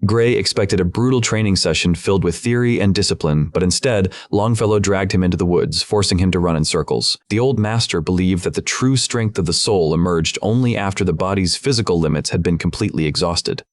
Gray expected a brutal training session filled with theory and discipline, but instead, Longfellow dragged him into the woods, forcing him to run in circles. The old master believed that the true strength of the soul emerged only after the body's physical limits had been completely exhausted.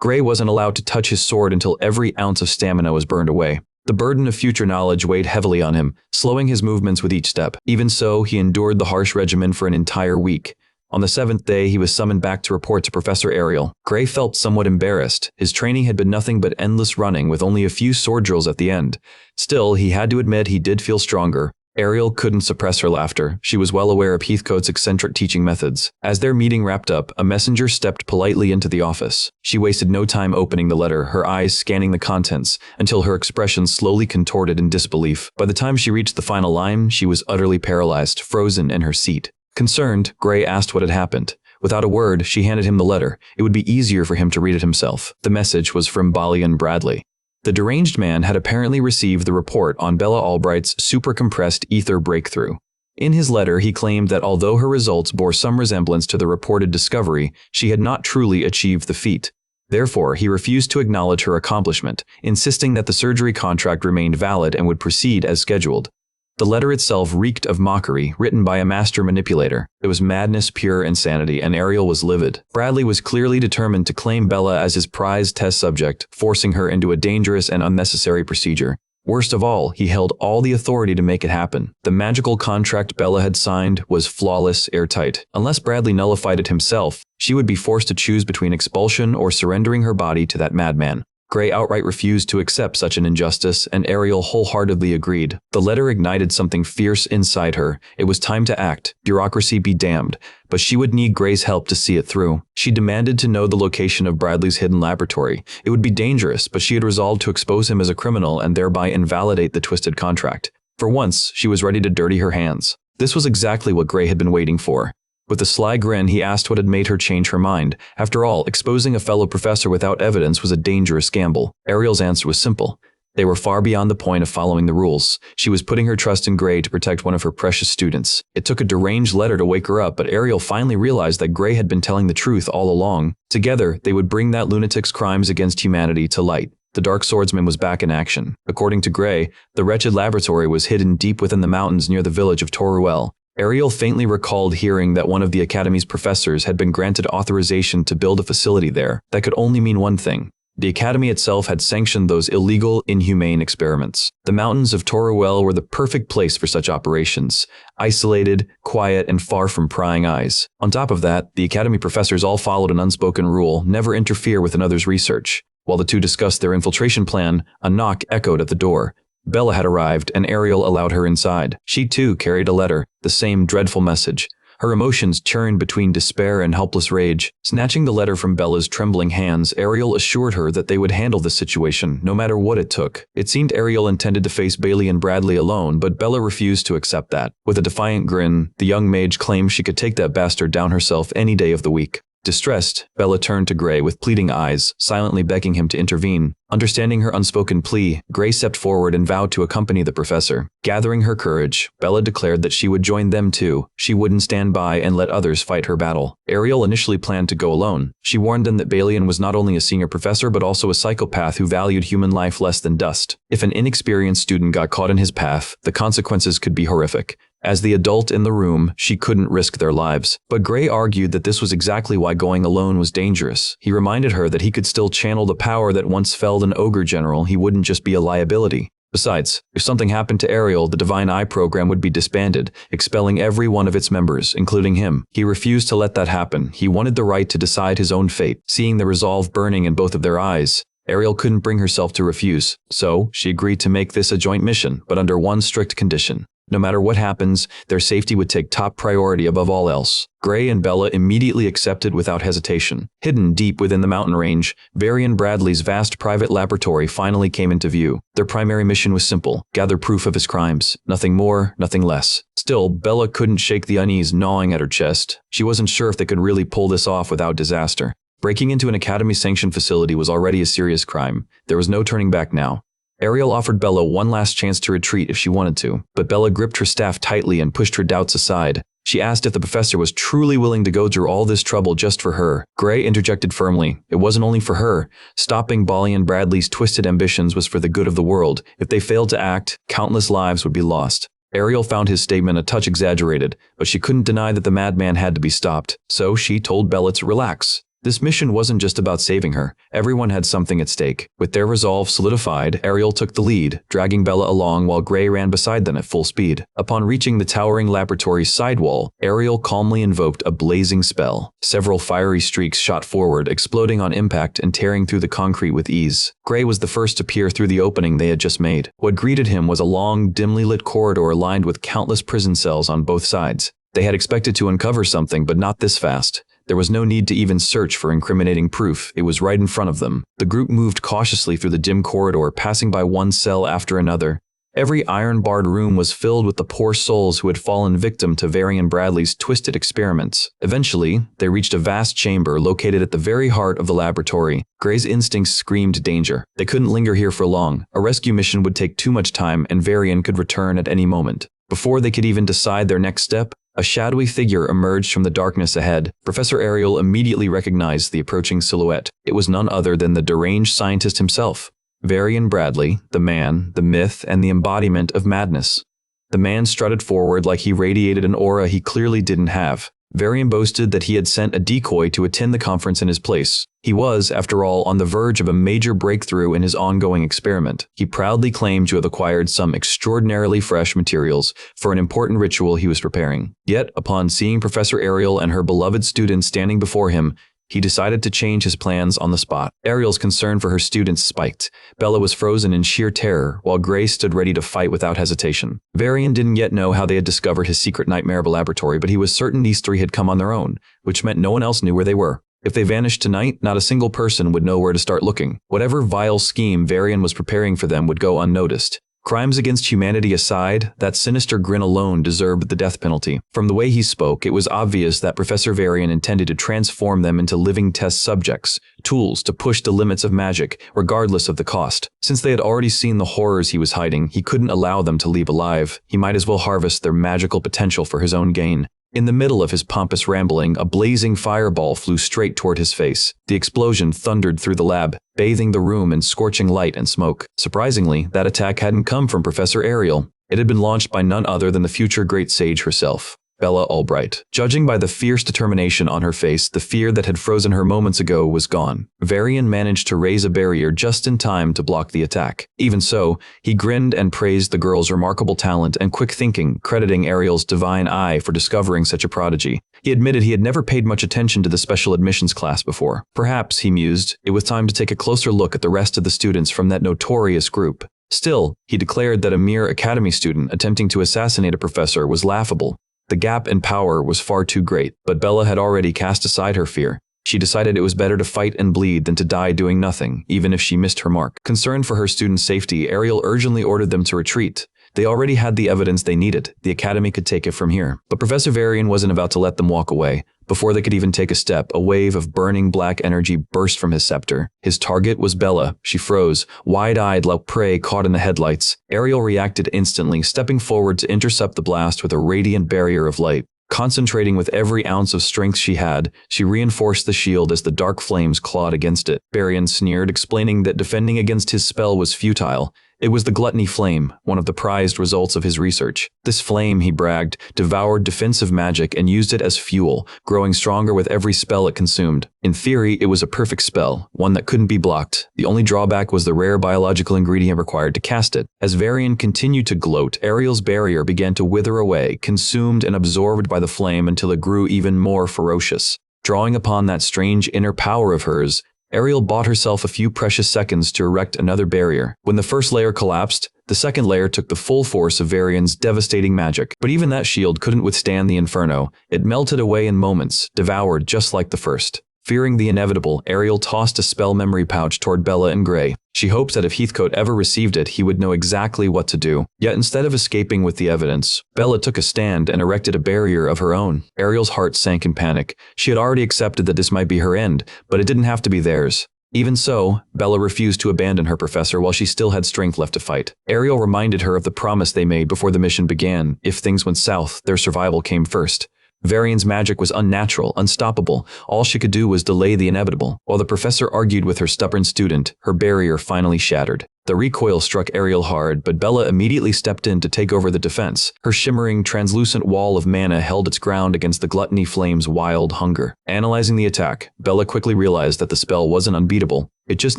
Gray wasn't allowed to touch his sword until every ounce of stamina was burned away. The burden of future knowledge weighed heavily on him, slowing his movements with each step. Even so, he endured the harsh regimen for an entire week. On the 7th day, he was summoned back to report to Professor Ariel. Gray felt somewhat embarrassed. His training had been nothing but endless running with only a few sword drills at the end. Still, he had to admit he did feel stronger. Ariel couldn't suppress her laughter. She was well aware of Heathcote's eccentric teaching methods. As their meeting wrapped up, a messenger stepped politely into the office. She wasted no time opening the letter, her eyes scanning the contents, until her expression slowly contorted in disbelief. By the time she reached the final line, she was utterly paralyzed, frozen in her seat. Concerned, Gray asked what had happened. Without a word, she handed him the letter. It would be easier for him to read it himself. The message was from Balian Bradley. The deranged man had apparently received the report on Bella Albright's supercompressed ether breakthrough. In his letter, he claimed that although her results bore some resemblance to the reported discovery, she had not truly achieved the feat. Therefore, he refused to acknowledge her accomplishment, insisting that the surgery contract remained valid and would proceed as scheduled. The letter itself reeked of mockery, written by a master manipulator. It was madness, pure insanity, and Ariel was livid. Bradley was clearly determined to claim Bella as his prized test subject, forcing her into a dangerous and unnecessary procedure. Worst of all, he held all the authority to make it happen. The magical contract Bella had signed was flawless, airtight. Unless Bradley nullified it himself, she would be forced to choose between expulsion or surrendering her body to that madman. Gray outright refused to accept such an injustice, and Ariel wholeheartedly agreed. The letter ignited something fierce inside her. It was time to act. Bureaucracy be damned. But she would need Gray's help to see it through. She demanded to know the location of Bradley's hidden laboratory. It would be dangerous, but she had resolved to expose him as a criminal and thereby invalidate the twisted contract. For once, she was ready to dirty her hands. This was exactly what Gray had been waiting for. With a sly grin, he asked what had made her change her mind. After all, exposing a fellow professor without evidence was a dangerous gamble. Ariel's answer was simple. They were far beyond the point of following the rules. She was putting her trust in Gray to protect one of her precious students. It took a deranged letter to wake her up, but Ariel finally realized that Gray had been telling the truth all along. Together, they would bring that lunatic's crimes against humanity to light. The Dark Swordsman was back in action. According to Gray, the wretched laboratory was hidden deep within the mountains near the village of Toruel. Ariel faintly recalled hearing that one of the Academy's professors had been granted authorization to build a facility there. That could only mean one thing. The Academy itself had sanctioned those illegal, inhumane experiments. The mountains of Toruel were the perfect place for such operations. Isolated, quiet, and far from prying eyes. On top of that, the Academy professors all followed an unspoken rule: never interfere with another's research. While the two discussed their infiltration plan, a knock echoed at the door. Bella had arrived, and Ariel allowed her inside. She too carried a letter, the same dreadful message. Her emotions churned between despair and helpless rage. Snatching the letter from Bella's trembling hands, Ariel assured her that they would handle the situation, no matter what it took. It seemed Ariel intended to face Bailey and Bradley alone, but Bella refused to accept that. With a defiant grin, the young mage claimed she could take that bastard down herself any day of the week. Distressed, Bella turned to Gray with pleading eyes, silently begging him to intervene. Understanding her unspoken plea, Gray stepped forward and vowed to accompany the professor. Gathering her courage, Bella declared that she would join them too. She wouldn't stand by and let others fight her battle. Ariel initially planned to go alone. She warned them that Balian was not only a senior professor but also a psychopath who valued human life less than dust. If an inexperienced student got caught in his path, the consequences could be horrific. As the adult in the room, she couldn't risk their lives. But Gray argued that this was exactly why going alone was dangerous. He reminded her that he could still channel the power that once felled an ogre general. He wouldn't just be a liability. Besides, if something happened to Ariel, the Divine Eye program would be disbanded, expelling every one of its members, including him. He refused to let that happen. He wanted the right to decide his own fate. Seeing the resolve burning in both of their eyes, Ariel couldn't bring herself to refuse. So, she agreed to make this a joint mission, but under one strict condition. No matter what happens, their safety would take top priority above all else. Gray and Bella immediately accepted without hesitation. Hidden deep within the mountain range, Varian Bradley's vast private laboratory finally came into view. Their primary mission was simple: gather proof of his crimes. Nothing more, nothing less. Still, Bella couldn't shake the unease gnawing at her chest. She wasn't sure if they could really pull this off without disaster. Breaking into an Academy-sanctioned facility was already a serious crime. There was no turning back now. Ariel offered Bella one last chance to retreat if she wanted to, but Bella gripped her staff tightly and pushed her doubts aside. She asked if the professor was truly willing to go through all this trouble just for her. Gray interjected firmly. It wasn't only for her. Stopping Bolly and Bradley's twisted ambitions was for the good of the world. If they failed to act, countless lives would be lost. Ariel found his statement a touch exaggerated, but she couldn't deny that the madman had to be stopped. So she told Bella to relax. This mission wasn't just about saving her. Everyone had something at stake. With their resolve solidified, Ariel took the lead, dragging Bella along while Gray ran beside them at full speed. Upon reaching the towering laboratory's sidewall, Ariel calmly invoked a blazing spell. Several fiery streaks shot forward, exploding on impact and tearing through the concrete with ease. Gray was the first to peer through the opening they had just made. What greeted him was a long, dimly lit corridor lined with countless prison cells on both sides. They had expected to uncover something, but not this fast. There was no need to even search for incriminating proof. It was right in front of them. The group moved cautiously through the dim corridor, passing by one cell after another. Every iron-barred room was filled with the poor souls who had fallen victim to Varian Bradley's twisted experiments. Eventually, they reached a vast chamber located at the very heart of the laboratory. Gray's instincts screamed danger. They couldn't linger here for long. A rescue mission would take too much time, and Varian could return at any moment. Before they could even decide their next step, a shadowy figure emerged from the darkness ahead. Professor Ariel immediately recognized the approaching silhouette. It was none other than the deranged scientist himself. Varian Bradley, the man, the myth, and the embodiment of madness. The man strutted forward like he radiated an aura he clearly didn't have. Varian boasted that he had sent a decoy to attend the conference in his place. He was, after all, on the verge of a major breakthrough in his ongoing experiment. He proudly claimed to have acquired some extraordinarily fresh materials for an important ritual he was preparing. Yet, upon seeing Professor Ariel and her beloved students standing before him, he decided to change his plans on the spot. Ariel's concern for her students spiked. Bella was frozen in sheer terror, while Gray stood ready to fight without hesitation. Varian didn't yet know how they had discovered his secret nightmare laboratory, but he was certain these three had come on their own, which meant no one else knew where they were. If they vanished tonight, not a single person would know where to start looking. Whatever vile scheme Varian was preparing for them would go unnoticed. Crimes against humanity aside, that sinister grin alone deserved the death penalty. From the way he spoke, it was obvious that Professor Varian intended to transform them into living test subjects, tools to push the limits of magic, regardless of the cost. Since they had already seen the horrors he was hiding, he couldn't allow them to leave alive. He might as well harvest their magical potential for his own gain. In the middle of his pompous rambling, a blazing fireball flew straight toward his face. The explosion thundered through the lab, bathing the room in scorching light and smoke. Surprisingly, that attack hadn't come from Professor Ariel. It had been launched by none other than the future great sage herself, Bella Albright. Judging by the fierce determination on her face, the fear that had frozen her moments ago was gone. Varian managed to raise a barrier just in time to block the attack. Even so, he grinned and praised the girl's remarkable talent and quick thinking, crediting Ariel's divine eye for discovering such a prodigy. He admitted he had never paid much attention to the special admissions class before. Perhaps, he mused, it was time to take a closer look at the rest of the students from that notorious group. Still, he declared that a mere academy student attempting to assassinate a professor was laughable. The gap in power was far too great, but Bella had already cast aside her fear. She decided it was better to fight and bleed than to die doing nothing, even if she missed her mark. Concerned for her students' safety, Ariel urgently ordered them to retreat. They already had the evidence they needed. The academy could take it from here. But Professor Varian wasn't about to let them walk away. Before they could even take a step, a wave of burning black energy burst from his scepter. His target was Bella. She froze, wide-eyed like prey caught in the headlights. Ariel reacted instantly, stepping forward to intercept the blast with a radiant barrier of light. Concentrating with every ounce of strength she had, she reinforced the shield as the dark flames clawed against it. Varian sneered, explaining that defending against his spell was futile. It was the gluttony flame, one of the prized results of his research. This flame, he bragged, devoured defensive magic and used it as fuel, growing stronger with every spell it consumed. In theory, it was a perfect spell, one that couldn't be blocked. The only drawback was the rare biological ingredient required to cast it. As Varian continued to gloat, Ariel's barrier began to wither away, consumed and absorbed by the flame until it grew even more ferocious. Drawing upon that strange inner power of hers, Ariel bought herself a few precious seconds to erect another barrier. When the first layer collapsed, the second layer took the full force of Varian's devastating magic. But even that shield couldn't withstand the inferno. It melted away in moments, devoured just like the first. Fearing the inevitable, Ariel tossed a spell memory pouch toward Bella and Gray. She hoped that if Heathcote ever received it, he would know exactly what to do. Yet instead of escaping with the evidence, Bella took a stand and erected a barrier of her own. Ariel's heart sank in panic. She had already accepted that this might be her end, but it didn't have to be theirs. Even so, Bella refused to abandon her professor while she still had strength left to fight. Ariel reminded her of the promise they made before the mission began. If things went south, their survival came first. Varian's magic was unnatural, unstoppable. All she could do was delay the inevitable. While the professor argued with her stubborn student, her barrier finally shattered. The recoil struck Ariel hard, but Bella immediately stepped in to take over the defense. Her shimmering, translucent wall of mana held its ground against the gluttony flame's wild hunger. Analyzing the attack, Bella quickly realized that the spell wasn't unbeatable. It just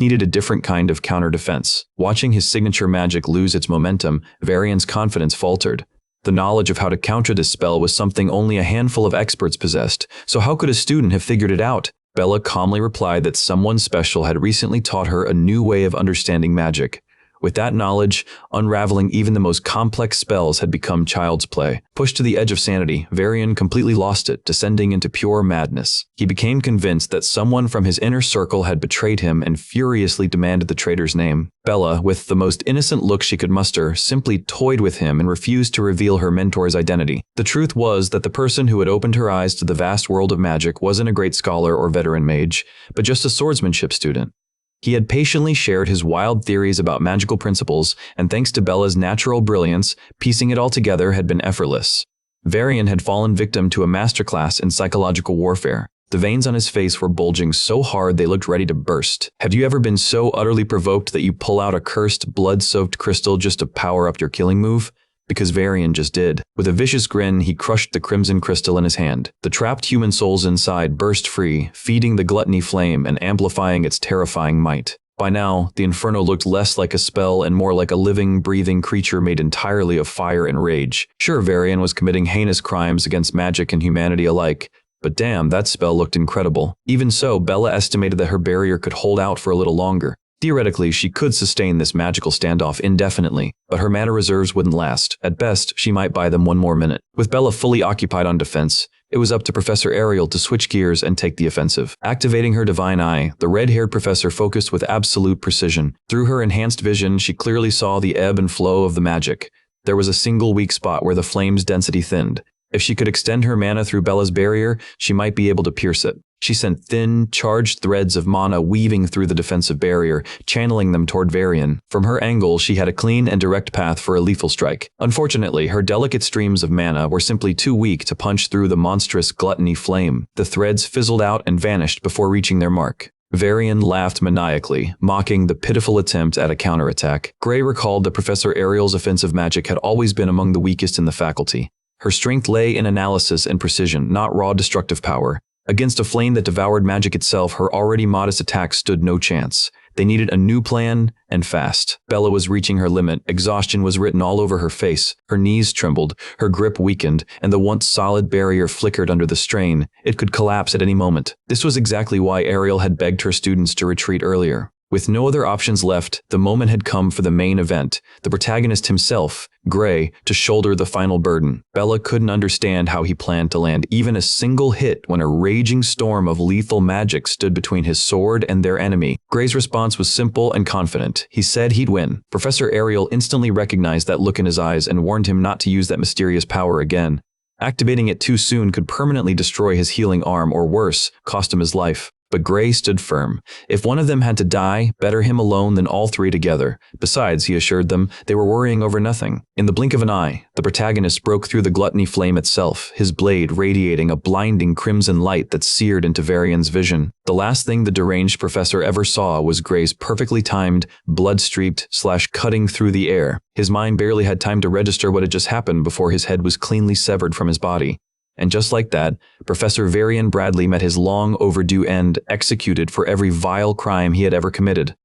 needed a different kind of counter-defense. Watching his signature magic lose its momentum, Varian's confidence faltered. The knowledge of how to counter this spell was something only a handful of experts possessed, so how could a student have figured it out? Bella calmly replied that someone special had recently taught her a new way of understanding magic. With that knowledge, unraveling even the most complex spells had become child's play. Pushed to the edge of sanity, Varian completely lost it, descending into pure madness. He became convinced that someone from his inner circle had betrayed him and furiously demanded the traitor's name. Bella, with the most innocent look she could muster, simply toyed with him and refused to reveal her mentor's identity. The truth was that the person who had opened her eyes to the vast world of magic wasn't a great scholar or veteran mage, but just a swordsmanship student. He had patiently shared his wild theories about magical principles, and thanks to Bella's natural brilliance, piecing it all together had been effortless. Varian had fallen victim to a masterclass in psychological warfare. The veins on his face were bulging so hard they looked ready to burst. Have you ever been so utterly provoked that you pull out a cursed, blood-soaked crystal just to power up your killing move? Because Varian just did. With a vicious grin, he crushed the crimson crystal in his hand. The trapped human souls inside burst free, feeding the gluttony flame and amplifying its terrifying might. By now, the inferno looked less like a spell and more like a living, breathing creature made entirely of fire and rage. Sure, Varian was committing heinous crimes against magic and humanity alike, but damn, that spell looked incredible. Even so, Bella estimated that her barrier could hold out for a little longer. Theoretically, she could sustain this magical standoff indefinitely, but her mana reserves wouldn't last. At best, she might buy them one more minute. With Bella fully occupied on defense, it was up to Professor Ariel to switch gears and take the offensive. Activating her divine eye, the red-haired professor focused with absolute precision. Through her enhanced vision, she clearly saw the ebb and flow of the magic. There was a single weak spot where the flame's density thinned. If she could extend her mana through Bella's barrier, she might be able to pierce it. She sent thin, charged threads of mana weaving through the defensive barrier, channeling them toward Varian. From her angle, she had a clean and direct path for a lethal strike. Unfortunately, her delicate streams of mana were simply too weak to punch through the monstrous gluttony flame. The threads fizzled out and vanished before reaching their mark. Varian laughed maniacally, mocking the pitiful attempt at a counterattack. Gray recalled that Professor Ariel's offensive magic had always been among the weakest in the faculty. Her strength lay in analysis and precision, not raw destructive power. Against a flame that devoured magic itself, her already modest attacks stood no chance. They needed a new plan, and fast. Bella was reaching her limit. Exhaustion was written all over her face. Her knees trembled, her grip weakened, and the once solid barrier flickered under the strain. It could collapse at any moment. This was exactly why Ariel had begged her students to retreat earlier. With no other options left, the moment had come for the main event, the protagonist himself, Gray, to shoulder the final burden. Bella couldn't understand how he planned to land even a single hit when a raging storm of lethal magic stood between his sword and their enemy. Gray's response was simple and confident. He said he'd win. Professor Ariel instantly recognized that look in his eyes and warned him not to use that mysterious power again. Activating it too soon could permanently destroy his healing arm or worse, cost him his life. But Gray stood firm. If one of them had to die, better him alone than all three together. Besides, he assured them, they were worrying over nothing. In the blink of an eye, the protagonist broke through the gluttony flame itself, his blade radiating a blinding crimson light that seared into Varian's vision. The last thing the deranged professor ever saw was Gray's perfectly timed, blood-streaked cutting through the air. His mind barely had time to register what had just happened before his head was cleanly severed from his body. And just like that, Professor Varian Bradley met his long overdue end, executed for every vile crime he had ever committed.